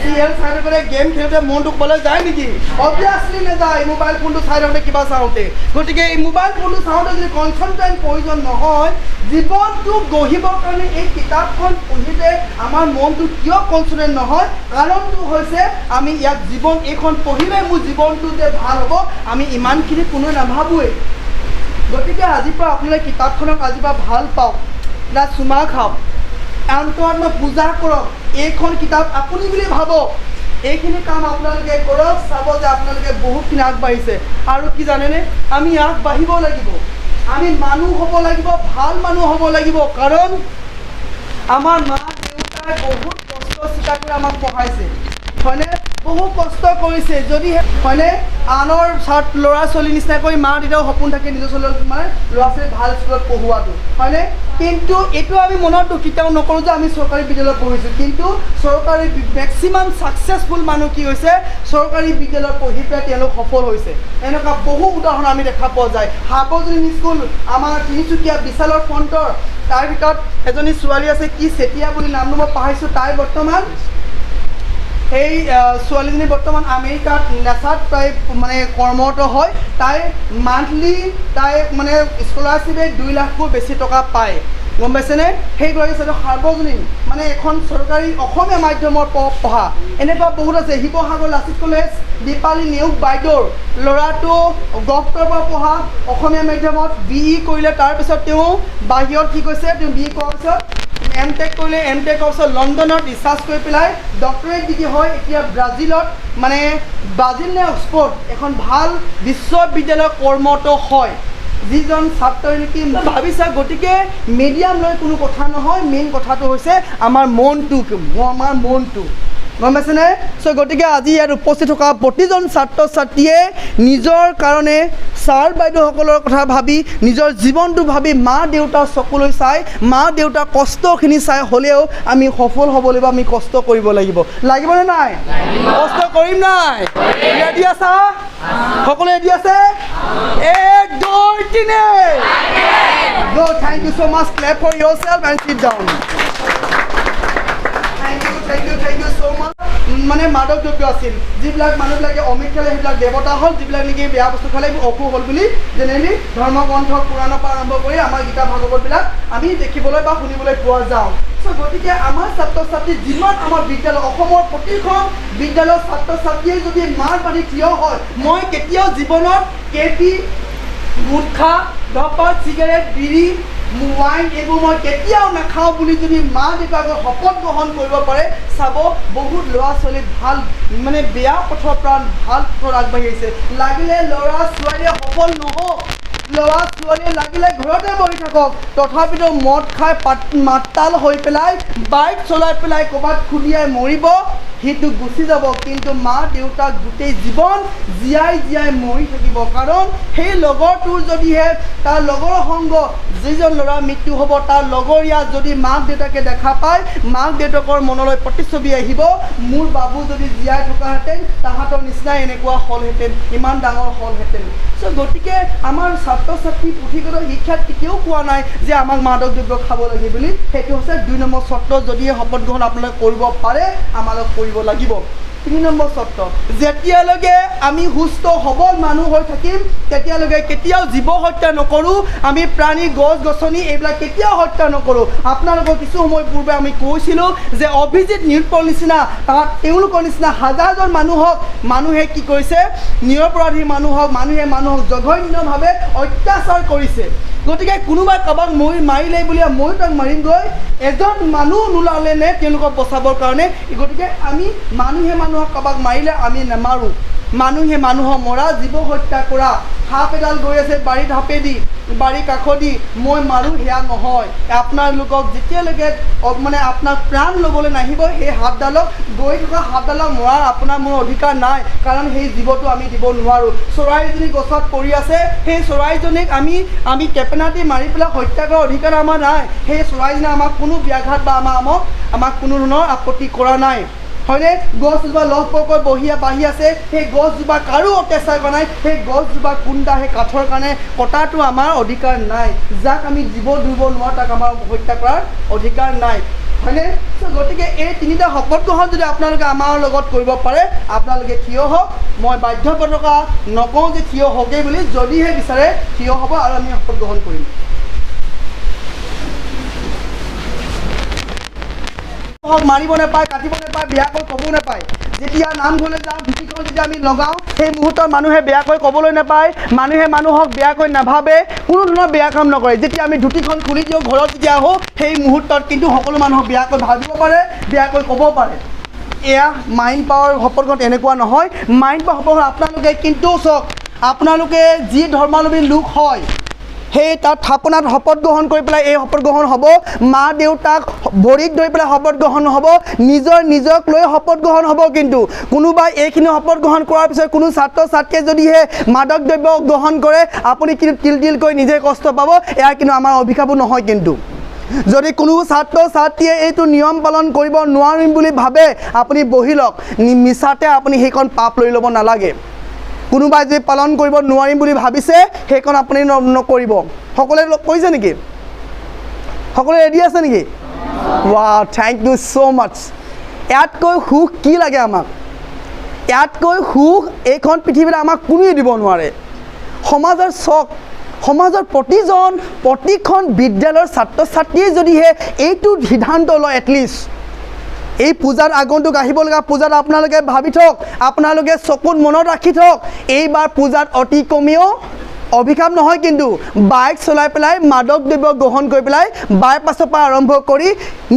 চিৰিয়েল চাই থাকোঁতে গেম খেলোঁতে মনটো ক'লৈ যায় নেকি অবভিয়াছলি নাযায় মোবাইল ফোনটো চাই থাকোঁতে কিবা চাওঁতে গতিকে এই মোবাইল ফোনটো চাওঁতে যদি কনচেণ্ট্ৰেট প্ৰয়োজন নহয় জীৱনটো গঢ়িবৰ কাৰণে এই কিতাপখন পঢ়িলে আমাৰ মনটো কিয় কনচেণ্ট্ৰেট নহয় কাৰণটো হৈছে আমি ইয়াত জীৱন এইখন পঢ়িলে মোৰ জীৱনটো যে ভাল হ'ব আমি ইমানখিনি কোনোৱে নাভাবোৱেই গতিকে আজিৰ পৰা আপোনালোকে কিতাপখনক আজিৰ পৰা ভাল পাওক এটা চুমা খাওক অন্তৰাত্মা পূজা কৰক এইখন কিতাপ আপুনি বুলি ভাবক এইখিনি কাম আপোনালোকে কৰক চাব যে আপোনালোকে বহুতখিনি আগবাঢ়িছে আৰু কি জানেনে আমি আগবাঢ়িব লাগিব আমি মানুহ হ'ব লাগিব ভাল মানুহ হ'ব লাগিব কাৰণ আমাৰ মা দেউতাই বহুত কষ্ট স্বীকাৰ কৰি আমাক পঢ়াইছে হয়নে বহু কষ্ট কৰিছে যদিহে হয়নে আনৰ ল'ৰা ছোৱালীৰ নিচিনাকৈ মা দেউতাও সপোন থাকে নিজৰ মানে ল'ৰা ছোৱালী ভাল স্কুলত পঢ়োৱাটো হয়নে কিন্তু এইটো আমি মনত কেতিয়াও নকৰোঁ যে আমি চৰকাৰী বিদ্যালয়ত পঢ়িছোঁ কিন্তু চৰকাৰী মেক্সিমাম ছাকচেছফুল মানুহ কি হৈছে চৰকাৰী বিদ্যালয়ত পঢ়ি পেলাই তেওঁলোক সফল হৈছে এনেকুৱা বহু উদাহৰণ আমি দেখা পোৱা যায় সাৰ্বজনীন স্কুল আমাৰ তিনিচুকীয়া বিশালৰ ফ্ৰণ্টৰ তাৰ ভিতৰত এজনী ছোৱালী আছে কি চেতিয়া বুলি নামটো মই পাহৰিছোঁ তাই বৰ্তমান এই ছোৱালীজনী বৰ্তমান আমেৰিকাত নেচাত তাই মানে কৰ্মৰত হয় তাই মান্থলি তাই মানে স্কলাৰশ্বিপে 2 লাখকৈ বেছি টকা পায় গম পাইছেনে সেইগৰাকী হৈছে সাৰ্বজনীন মানে এখন চৰকাৰী অসমীয়া মাধ্যমৰ পঢ়া এনেকুৱা বহুত আছে শিৱসাগৰ লাচিত কলেজ দীপালী নেওগ বাইদেউৰ ল'ৰাটো গভটৰ পৰা পঢ়া অসমীয়া মাধ্যমত BE কৰিলে তাৰপিছত তেওঁ বাহিৰত কি কৈছে তেওঁ BE কৰাৰ পিছত এমটেক কৰিলে এমটেক কৰাৰ পিছত লণ্ডনত ৰিচাৰ্চ কৰি পেলাই ডক্টৰেট ডিগ্ৰী হয় এতিয়া ব্ৰাজিলত মানে ব্ৰাজিল নে অক্সফৰ্ড এখন ভাল বিশ্ববিদ্যালয়ত কৰ্মৰত হয় যিজন ছাত্ৰই নেকি ভাবিছা গতিকে মিডিয়াম লৈ কোনো কথা নহয় মেইন কথাটো হৈছে আমাৰ মনটো গম পাইছেনে চ' গতিকে আজি ইয়াত উপস্থিত থকা প্ৰতিজন ছাত্ৰ ছাত্ৰীয়ে নিজৰ কাৰণে ছাৰ বাইদেউসকলৰ কথা ভাবি নিজৰ জীৱনটো ভাবি মা দেউতাৰ চকুলৈ চাই মা দেউতাৰ কষ্টখিনি চাই হ'লেও আমি সফল হ'ব লাগিব আমি কষ্ট কৰিব লাগিবনে নাই কষ্ট কৰিম নাই ৰেডি আছা সকলোৱে ৰেডি আছে 1 2 3 Go, thank you so much. Clap for yourself and sit down. Thank you so much. মানে মাদক দ্ৰব্য আছিল যিবিলাক মানুহবিলাকে অমিত খালে সেইবিলাক দেৱতা হ'ল যিবিলাক নেকি বেয়া বস্তু খালে অসুখ হ'ল বুলি জেনেৰেলি ধৰ্মগ্ৰন্থ পুৰাণৰ পৰা আৰম্ভ কৰি আমাৰ গীতা ভাগৱতবিলাক আমি দেখিবলৈ বা শুনিবলৈ পোৱা যাওঁ চ' গতিকে আমাৰ ছাত্ৰ ছাত্ৰী যিমান আমাৰ বিদ্যালয় অসমৰ প্ৰতিখন বিদ্যালয়ৰ ছাত্ৰ ছাত্ৰীয়ে যদি মাৰ পানী থিয় হয় মই কেতিয়াও জীৱনত কেপি গুটখা ধপাত চিগাৰেট বিড়ি ৱাইন এইবোৰ মই কেতিয়াও নাখাওঁ বুলি যদি মা দেউতাকে শপত গ্ৰহণ কৰিব পাৰে চাব বহুত ল'ৰা ছোৱালী ভাল মানে বেয়া পথৰ পৰা ভাল পথত আগবাঢ়ি আহিছে লাগিলে ল'ৰা ছোৱালীয়ে সফল নহওক ল'ৰা ছোৱালীয়ে লাগিলে ঘৰতে বহি থাকক তথাপিতো মদ খাই মাতাল হৈ পেলাই বাইক চলাই পেলাই ক'ৰবাত খুলিয়াই মৰিব সেইটো গুচি যাব কিন্তু মা দেউতাক গোটেই জীৱন জীয়াই মৰি থাকিব কাৰণ সেই লগৰটোৰ যদিহে তাৰ লগৰ সংগ যিজন ল'ৰা মৃত্যু হ'ব তাৰ লগৰীয়া যদি মাক দেউতাকে দেখা পায় মাক দেউতাকৰ মনলৈ প্ৰতিচ্ছবি আহিব মোৰ বাবু যদি জীয়াই থকাহেঁতেন তাহাঁতৰ নিচিনাই এনেকুৱা হ'লহেঁতেন ইমান ডাঙৰ হ'লহেঁতেন চ' গতিকে আমাৰ ছাত্ৰ ছাত্ৰী পুথিগত শিক্ষাত কেতিয়াও কোৱা নাই যে আমাক মাদক দ্ৰব্য খাব লাগে বুলি সেইটো হৈছে 2 নম্বৰ চৰ্ত যদিহে শপত গ্ৰহণ আপোনালোকে কৰিব পাৰে আমালোক কৰিব লাগিব 3 নম্বৰ চৰ্ত যেতিয়ালৈকে আমি সুস্থ সবল মানুহ হৈ থাকিম তেতিয়ালৈকে কেতিয়াও জীৱ হত্যা নকৰোঁ আমি প্ৰাণী গছ গছনি এইবিলাক কেতিয়াও হত্যা নকৰোঁ আপোনালোকৰ কিছু সময় পূৰ্বে আমি কৈছিলোঁ যে অভিজিত নিৰুপৰ নিচিনা তেওঁলোকৰ নিচিনা হাজাৰজন মানুহে কি কৰিছে নিৰপৰাধী মানুহক জঘন্যভাৱে অত্যাচাৰ কৰিছে গতিকে কোনোবাই কাৰোবাক মাৰিলে বুলি ময়ো তাক মাৰিমগৈ এজন মানুহ নোলালে নে তেওঁলোকক বচাবৰ কাৰণে গতিকে আমি মানুহে মানুহক কাৰোবাক মাৰিলে আমি নামাৰোঁ মানুহে মানুহক মৰা জীৱ হত্যা কৰা সাপ এডাল গৈ আছে বাৰীত সাপেদি বাৰীৰ কাষেদি মই মাৰোঁ সেয়া নহয় আপোনালোকক যেতিয়ালৈকে মানে আপোনাৰ প্ৰাণ ল'বলৈ নাহিব সেই সাপডালক গৈ থকা সাপডালক মৰাৰ আপোনাৰ মোৰ অধিকাৰ নাই কাৰণ সেই জীৱটো আমি দিব নোৱাৰোঁ চৰাইজনী গছত পৰি আছে সেই চৰাইজনীক আমি কেপেনাটি মাৰি পেলাই হত্যা কৰাৰ অধিকাৰ আমাৰ নাই সেই চৰাইজনীয়ে আমাক কোনো ব্যাঘাত বা আমাক কোনো ধৰণৰ আপত্তি কৰা নাই হয়নে গছজোপা লহপহকৈ বাঢ়ি আছে সেই গছজোপা কাৰো অত্যাচাৰ কৰা নাই সেই গছজোপা কুন্দা সেই কাঠৰ কাৰণে কটাটো আমাৰ অধিকাৰ নাই যাক আমি জীৱ দিব নোৱাৰোঁ তাক আমাৰ হত্যা কৰাৰ অধিকাৰ নাই হয়নে গতিকে এই তিনিটা শপত গ্ৰহণ যদি আপোনালোকে আমাৰ লগত কৰিব পাৰে আপোনালোকে থিয় হওক মই বাধ্যবাধকতা নকওঁ যে থিয় হওকেই বুলি যদিহে বিচাৰে থিয় হ'ব আৰু আমি শপত গ্ৰহণ কৰিম মাৰিব নাপায় কাটিব নাপায় বেয়াকৈ ক'ব নাপায় যেতিয়া নামঘৰলৈ যাওঁ ধুতিখন যেতিয়া আমি লগাওঁ সেই মুহূৰ্তত মানুহে বেয়াকৈ ক'বলৈ নাপায় মানুহে মানুহক বেয়াকৈ নাভাবে কোনো ধৰণৰ বেয়া কাম নকৰে যেতিয়া আমি ধুতিখন খুলি দিওঁ ঘৰত যেতিয়া আহোঁ সেই মুহূৰ্তত কিন্তু সকলো মানুহক বেয়াকৈ ভাবিব পাৰে বেয়াকৈ ক'ব পাৰে এয়া মাইণ্ড পাৱাৰ শপত গ্ৰহণ এনেকুৱা নহয় মাইণ্ড পাৱাৰ শপত গ্ৰহণ আপোনালোকে কিন্তু চাওক আপোনালোকে যি ধৰ্মাৱলম্বী লোক হয় সেই তাত থাপনাত শপত গ্ৰহণ কৰি পেলাই এই শপত গ্ৰহণ হ'ব মা দেউতাক ভৰিত ধৰি পেলাই শপত গ্ৰহণ হ'ব নিজক লৈ শপত গ্ৰহণ হ'ব কিন্তু কোনোবাই এইখিনি শপত গ্ৰহণ কৰাৰ পিছত কোনো ছাত্ৰ ছাত্ৰীয়ে যদিহে মাদক দ্ৰব্য গ্ৰহণ কৰে আপুনি কিন্তু তিলকৈ নিজে কষ্ট পাব এয়া কিন্তু আমাৰ অভিশাপো নহয় কিন্তু যদি কোনো ছাত্ৰ ছাত্ৰীয়ে এইটো নিয়ম পালন কৰিব নোৱাৰিম বুলি ভাবে আপুনি বহি লওক মিছাতে আপুনি সেইখন পাপ লৈ ল'ব নালাগে কোনোবাই যদি পালন কৰিব নোৱাৰিম বুলি ভাবিছে সেইখন আপুনি নকৰিব সকলোৱে কৈছে নেকি সকলোৱে ৰেডি আছে নেকি ৱাও থেংক ইউ ছ' মাছ ইয়াতকৈ সুখ কি লাগে আমাক ইয়াতকৈ সুখ এইখন পৃথিৱীত আমাক কোনোৱে দিব নোৱাৰে সমাজৰ চক সমাজৰ প্ৰতিখন বিদ্যালয়ৰ ছাত্ৰ ছাত্ৰীয়ে যদিহে এইটো সিদ্ধান্ত লয় এটলিষ্ট এই পূজাত আগন্তুক আহিব লগা পূজাত আপোনালোকে ভাবি থওক আপোনালোকে চকুত মনত ৰাখি থওক এইবাৰ পূজাত অতি কমেও অভিশাপ নহয় কিন্তু বাইক চলাই পেলাই মাদক দ্ৰব্য গ্ৰহণ কৰি পেলাই বাইপাছৰ পৰা আৰম্ভ কৰি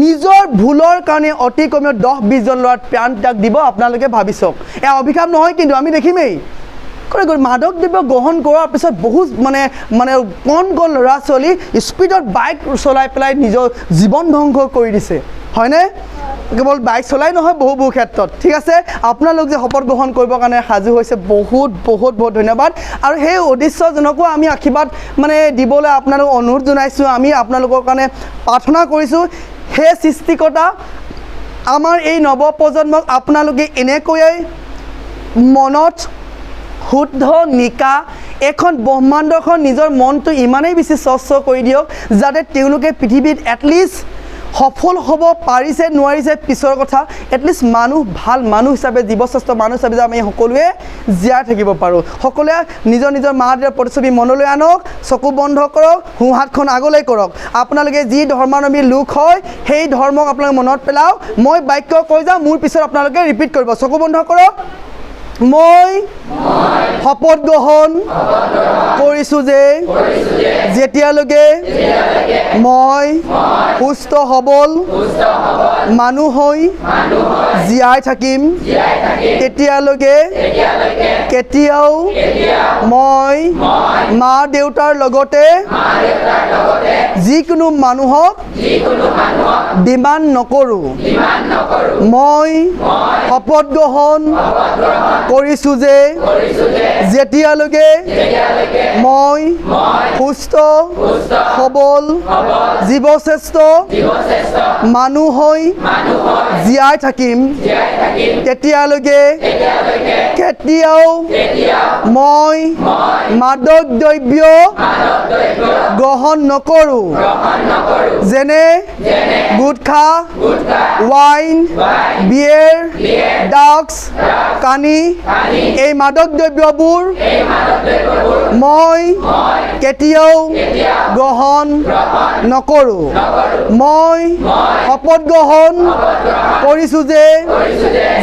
নিজৰ ভুলৰ কাৰণে অতি কমেও 10-20 জন ল'ৰাৰ প্ৰাণ ত্যাগ দিব আপোনালোকে ভাবি চাওক এয়া অভিশাপ নহয় কিন্তু আমি দেখিমেই মাদক দ্ৰব্য গ্ৰহণ কৰাৰ পিছত বহুত মানে কণ ল'ৰা ছোৱালী স্পীডত বাইক চলাই পেলাই নিজৰ জীৱন ধ্বংস কৰি দিছে হয়নে কেৱল বাইক চলাই নহয় বহু ক্ষেত্ৰত ঠিক আছে আপোনালোক যে শপত গ্ৰহণ কৰিবৰ কাৰণে সাজু হৈছে বহুত ধন্যবাদ আৰু সেই উদ্দেশ্যজনকো আমি আশীৰ্বাদ দিবলৈ আপোনালোক অনুৰোধ জনাইছোঁ আমি আপোনালোকৰ কাৰণে প্ৰাৰ্থনা কৰিছোঁ হে সৃষ্টিকৰ্তা আমাৰ এই নৱপ্ৰজন্মক আপোনালোকে এনেকৈয়ে মনত শুদ্ধ নিকা এখন ব্ৰহ্মাণ্ডখন নিজৰ মনটো ইমানেই বেছি স্বচ্ছ কৰি দিয়ক যাতে তেওঁলোকে পৃথিৱীত এটলিষ্ট সফল হ'ব পাৰিছে নোৱাৰিছে পিছৰ কথা এটলিষ্ট ভাল মানুহ হিচাপে জীৱশ্ৰেষ্ঠ মানুহ হিচাপে আমি সকলোৱে জীয়াই থাকিব পাৰোঁ সকলোৱে নিজৰ মা দেউতাৰ প্ৰতিচ্ছবি মনলৈ আনক চকু বন্ধ কৰক সোঁহাতখন আগলৈ কৰক আপোনালোকে যি ধৰ্মাৱলম্বী লোক হয় সেই ধৰ্মক আপোনালোকে মনত পেলাওক মই বাক্য কৈ যাওঁ মোৰ পিছত আপোনালোকে ৰিপিট কৰিব চকু বন্ধ কৰক মই শপত গ্ৰহণ কৰিছোঁ যে যেতিয়ালৈকে মই সুস্থ সবল মানুহ হৈ জীয়াই থাকিম তেতিয়ালৈকে কেতিয়াও মই মা দেউতাৰ লগতে যিকোনো মানুহক ডিমাণ্ড নকৰোঁ মই শপত গ্ৰহণ কৰিছোঁ যে যেতিয়ালৈকে মই সুস্থ সবল জীৱশ্ৰেষ্ঠ মানুহ হৈ জীয়াই থাকিম তেতিয়ালৈকে কেতিয়াও মই মাদক দ্ৰব্য গ্ৰহণ নকৰোঁ যেনে গুটখা ৱাইন বিয়েৰ ড্ৰাগছ কানি এই মাদক দ্ৰব্যবোৰ মই কেতিয়াও গ্ৰহণ নকৰোঁ মই শপত গ্ৰহণ কৰিছোঁ যে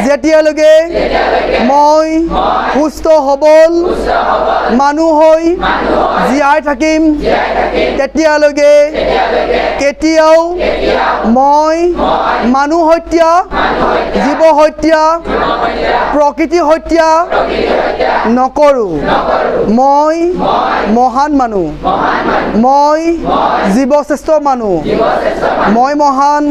যেতিয়ালৈকে মই সুস্থ সবল মানুহ হৈ জীয়াই থাকিম তেতিয়ালৈকে কেতিয়াও মই মানুহ হত্যা জীৱ হত্যা প্ৰকৃতি হত্যা নকৰোঁ মই মহান মানুহ মই জীৱশ্ৰেষ্ঠ মানুহ মই মহান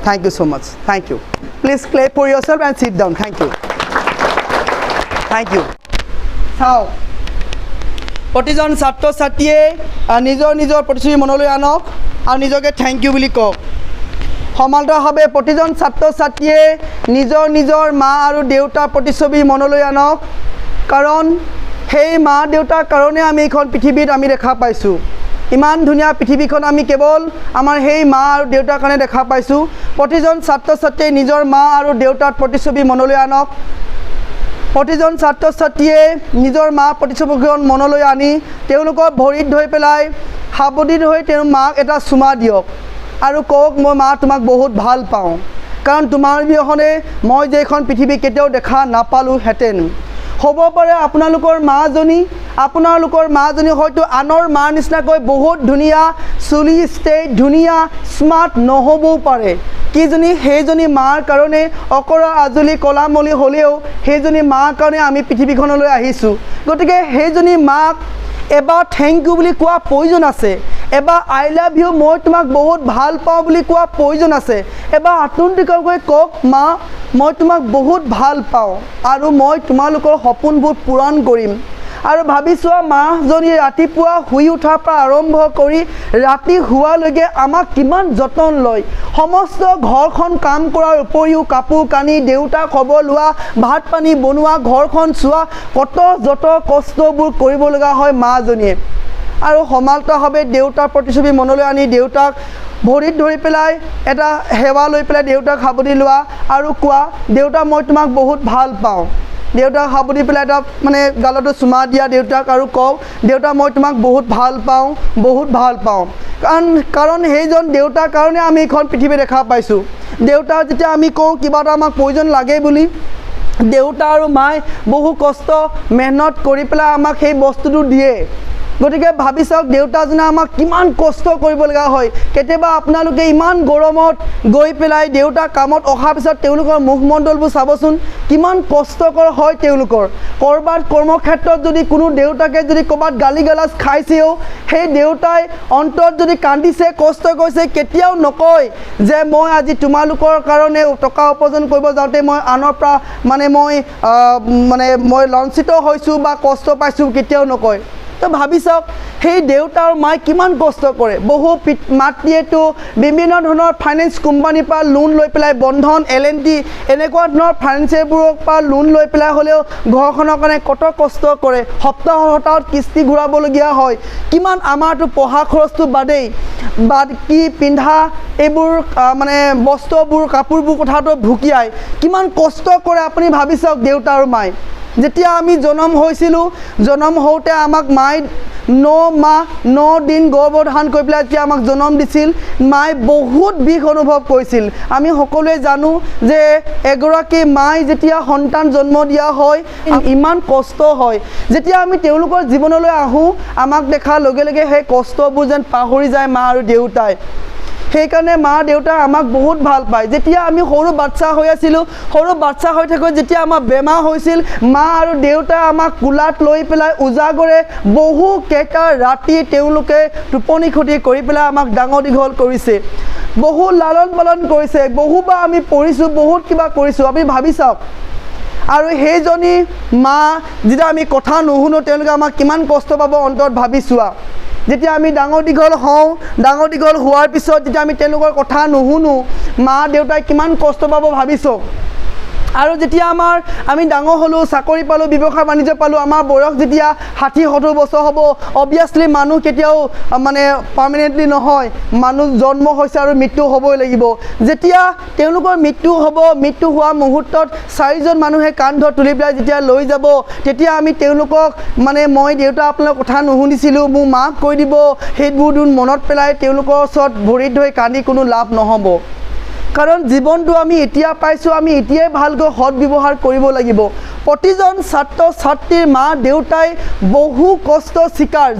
Thank you so much thank you please clap for yourself and sit down thank you চাওক প্ৰতিজন ছাত্ৰ ছাত্ৰীয়ে নিজৰ প্ৰতিচ্ছবি মনলৈ আনক আৰু নিজকে থেংক ইউ বুলি কওক সমান্তৰালভাৱে প্ৰতিজন ছাত্ৰ ছাত্ৰীয়ে নিজৰ নিজৰ মা আৰু দেউতাৰ প্ৰতিচ্ছবি মনলৈ আনক কাৰণ সেই মা দেউতাৰ কাৰণে আমি এইখন পৃথিৱীত আমি দেখা পাইছোঁ ইমান ধুনীয়া পৃথিৱীখন আমি কেৱল আমাৰ সেই মা আৰু দেউতাৰ কাৰণে দেখা পাইছোঁ প্ৰতিজন ছাত্ৰ ছাত্ৰীয়ে নিজৰ মা আৰু দেউতাৰ প্ৰতিচ্ছবি মনলৈ আনক প্ৰতিজন ছাত্ৰ ছাত্ৰীয়ে নিজৰ মা প্ৰতিচ্ছবিখন মনলৈ আনি তেওঁলোকৰ ভৰিত ধৰি পেলাই সাৱটি হৈ তেওঁ মাক এটা চুমা দিয়ক আৰু কওক মই মা তোমাক বহুত ভাল পাওঁ কাৰণ তোমাৰ অবিহনে মই যে এইখন পৃথিৱী কেতিয়াও দেখা নাপালোঁহেঁতেন হ'ব পাৰে আপোনালোকৰ মাজনী হয়তো আনৰ মাৰ নিচিনাকৈ বহুত ধুনীয়া চুলি ষ্টেট ধুনীয়া স্মাৰ্ট নহ'বও পাৰে কিজনী সেইজনী মাৰ কাৰণে অকৰা আজলি কলামলি হ'লেও সেইজনী মাৰ কাৰণে আমি পৃথিৱীখনলৈ আহিছোঁ গতিকে সেইজনী মাক এবাৰ থেংক ইউ বুলি কোৱা প্ৰয়োজন আছে এবাৰ আই লাভ ইউ মই তোমাক বহুত ভাল পাওঁ বুলি কোৱা প্ৰয়োজন আছে এবাৰ আতুন্তিককৈ কওক মা মই তোমাক বহুত ভাল পাওঁ আৰু মই তোমালোকৰ সপোনবোৰ পূৰণ কৰিম আৰু ভাবি চোৱা মাজনী ৰাতিপুৱা শুই উঠাৰ পৰা আৰম্ভ কৰি ৰাতি শুৱালৈকে আমাক কিমান যতন লয় সমস্ত ঘৰখন কাম কৰাৰ উপৰিও কাপোৰ কানি দেউতাৰ খবৰ লোৱা ভাত পানী বনোৱা ঘৰখন চোৱা কত যত কষ্টবোৰ কৰিব লগা হয় মাজনীয়ে আৰু সমান্তৰালভাৱে দেউতাৰ প্ৰতিচ্ছবি মনলৈ আনি দেউতাক ভৰিত ধৰি পেলাই এটা সেৱা লৈ পেলাই দেউতাক সাৱটি লোৱা আৰু কোৱা দেউতা মই তোমাক বহুত ভাল পাওঁ দেউতাক সাৱটি পেলাই এটা মানে গালতো চুমা দিয়া দেউতাক আৰু কওক দেউতা মই তোমাক বহুত ভাল পাওঁ কাৰণ সেইজন দেউতাৰ কাৰণে আমি এইখন পৃথিৱী দেখা পাইছোঁ দেউতা যেতিয়া আমি কওঁ কিবা এটা আমাক প্ৰয়োজন লাগে বুলি দেউতা আৰু মায়ে বহু কষ্ট মেহনত কৰি পেলাই আমাক সেই বস্তুটো দিয়ে গতিকে ভাবি চাওক দেউতাজনে আমাক কিমান কষ্ট কৰিব লগা হয় কেতিয়াবা আপোনালোকে ইমান গৰমত গৈ পেলাই দেউতা কামত অহাৰ পিছত তেওঁলোকৰ মুখমণ্ডলবোৰ চাবচোন কিমান কষ্টকৰ হয় তেওঁলোকৰ কৰবাত কৰ্মক্ষেত্ৰত যদি কোনো দেউতাকে যদি ক'ৰবাত গালি গালাজ খাইছেও সেই দেউতাই অন্তৰত যদি কান্দিছে কষ্ট কৰিছে কেতিয়াও নকয় যে মই আজি তোমালোকৰ কাৰণে টকা উপাৰ্জন কৰিব যাওঁতে মই আনৰ পৰা মই লঞ্চিত হৈছোঁ বা কষ্ট পাইছোঁ কেতিয়াও নকয় তো ভাবি চাওক সেই দেউতা আৰু মায়ে কিমান কষ্ট কৰে বহু মাতৃয়েতো বিভিন্ন ধৰণৰ ফাইনেন্স কোম্পানীৰ পৰা লোন লৈ পেলাই বন্ধন LNT এনেকুৱা ধৰণৰ ফাইনেন্সিয়েলবোৰৰ পৰা লোন লৈ পেলাই হ'লেও ঘৰখনৰ কাৰণে কত কষ্ট কৰে সপ্তাহত কিস্তি ঘূৰাবলগীয়া হয় কিমান আমাৰতো পঢ়া খৰচটো বাদেই কি পিন্ধা এইবোৰ বস্ত্ৰবোৰ কাপোৰবোৰ কথাটো ভুকিয়াই কিমান কষ্ট কৰে আপুনি ভাবি চাওক দেউতা আৰু মায়ে যেতিয়া আমি জন্ম হৈছিলোঁ জন্ম হওঁতে আমাক মায়ে 9 মাহ 9 দিন গৰ্ভধাৰণ কৰি পেলাই যেতিয়া আমাক জন্ম দিছিল মায়ে বহুত বিষ অনুভৱ কৰিছিল আমি সকলোৱে জানো যে এগৰাকী মায়ে যেতিয়া সন্তান জন্ম দিয়া হয় ইমান কষ্ট হয় যেতিয়া আমি তেওঁলোকৰ জীৱনলৈ আহোঁ আমাক দেখাৰ লগে লগে সেই কষ্টবোৰ যেন পাহৰি যায় মা আৰু দেউতাই সেইকাৰণে মা দেউতা আমাক বহুত ভাল পায় যেতিয়া আমি সৰু বাচ্চা হৈ আছিলোঁ সৰু বাচ্চা হৈ থাকোঁ যেতিয়া আমাৰ বেমাৰ হৈছিল মা আৰু দেউতা আমাক কোলাত লৈ পেলাই উজাগৰে বহুকেইটা ৰাতি তেওঁলোকে টোপনি ক্ষতি কৰি পেলাই আমাক ডাঙৰ দীঘল কৰিছে বহু লালন পালন কৰিছে বহুবাৰ আমি পঢ়িছোঁ বহুত কিবা কৰিছোঁ আপুনি ভাবি চাওক আৰু সেইজনী মা যেতিয়া আমি কথা নুশুনো তেওঁলোকে আমাক কিমান কষ্ট পাব অন্তৰত ভাবি চোৱা যেতিয়া আমি ডাঙৰ দীঘল হোৱাৰ পিছত যেতিয়া আমি তেওঁলোকৰ কথা নুশুনো মা দেউতাই কিমান কষ্ট পাব ভাবিছোঁ আৰু যেতিয়া আমি ডাঙৰ হ'লোঁ চাকৰি পালোঁ ব্যৱসায় বাণিজ্য পালোঁ আমাৰ বয়স যেতিয়া 60-70 বছৰ হ'ব অবভিয়াছলি মানুহ কেতিয়াও পাৰ্মানেণ্টলি নহয় মানুহ জন্ম হৈছে আৰু মৃত্যু হ'বই লাগিব যেতিয়া তেওঁলোকৰ মৃত্যু হ'ব মৃত্যু হোৱা মুহূৰ্তত 4জন মানুহে কান্ধত তুলি পেলাই যেতিয়া লৈ যাব তেতিয়া আমি তেওঁলোকক মই দেউতা আপোনালোকৰ কথা নুশুনিছিলোঁ মোক মাফ কৰি দিব সেইবোৰ মনত পেলাই তেওঁলোকৰ ওচৰত ভৰিত ধৰি কান্দি কোনো লাভ নহ'ব কাৰণ জীৱনটো আমি এতিয়া পাইছোঁ আমি এতিয়াই ভালকৈ সৎ ব্যৱহাৰ কৰিব লাগিব প্ৰতিজন ছাত্ৰ ছাত্ৰীৰ মা দেউতাই বহু কষ্ট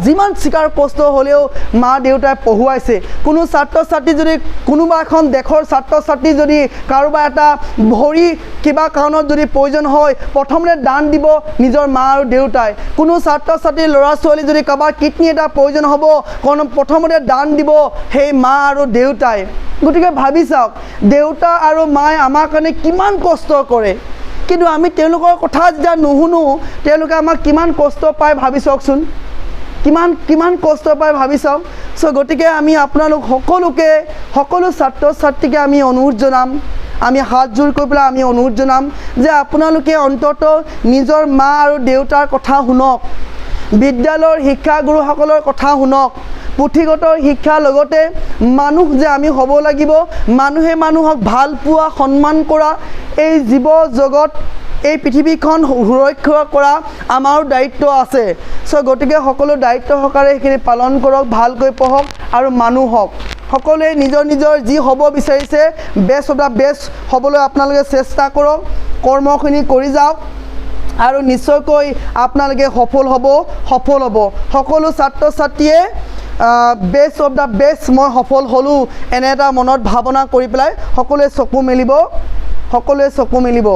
যিমান কষ্ট হ'লেও মা দেউতাই পঢ়ুৱাইছে কোনো ছাত্ৰ ছাত্ৰী যদি কোনোবা এখন দেশৰ ছাত্ৰ ছাত্ৰী যদি কাৰোবাৰ এটা ভৰি কিবা কাৰণত যদি প্ৰয়োজন হয় প্ৰথমতে দান দিব নিজৰ মা আৰু দেউতাই কোনো ছাত্ৰ ছাত্ৰীৰ ল'ৰা ছোৱালী যদি কাৰোবাৰ কিডনী এটা প্ৰয়োজন হ'ব প্ৰথমতে দান দিব সেই মা আৰু দেউতাই গতিকে ভাবি চাওক দেউতা আৰু মায়ে আমাৰ কাৰণে কিমান কষ্ট কৰে কিন্তু আমি তেওঁলোকৰ কথা যেতিয়া নুশুনো তেওঁলোকে আমাক কিমান কষ্ট পায় ভাবি চাওকচোন কিমান কিমান কষ্ট পায় ভাবি চাওক চ' গতিকে আমি আপোনালোক সকলো ছাত্ৰ ছাত্ৰীকে আমি অনুৰোধ জনাম আমি হাত জোৰ কৰি পেলাই আমি অনুৰোধ জনাম যে আপোনালোকে অন্তত নিজৰ মা আৰু দেউতাৰ কথা শুনক বিদ্যালয়ৰ শিক্ষাগুৰুসকলৰ কথা শুনক পুথিগত শিক্ষাৰ লগতে মানুহ যে আমি হ'ব লাগিব মানুহে মানুহক ভাল পোৱা সন্মান কৰা এই জীৱ জগত এই পৃথিৱীখন সুৰক্ষা কৰা আমাৰ দায়িত্ব আছে চ' গতিকে সকলো দায়িত্ব সহকাৰে এইখিনি পালন কৰক ভালকৈ পঢ়ক আৰু মানুহ হওক সকলোৱে নিজৰ নিজৰ যি হ'ব বিচাৰিছে বেষ্ট অফ দ্য বেষ্ট হ'বলৈ আপোনালোকে চেষ্টা কৰক কৰ্মখিনি কৰি যাওক আৰু নিশ্চয়কৈ আপোনালোকে সফল হ'ব সকলো ছাত্ৰ ছাত্ৰীয়ে বেষ্ট অফ দ্য বেষ্ট মই সফল হ'লোঁ এনে এটা মনত ভাৱনা কৰি পেলাই সকলোৱে চকু মেলিব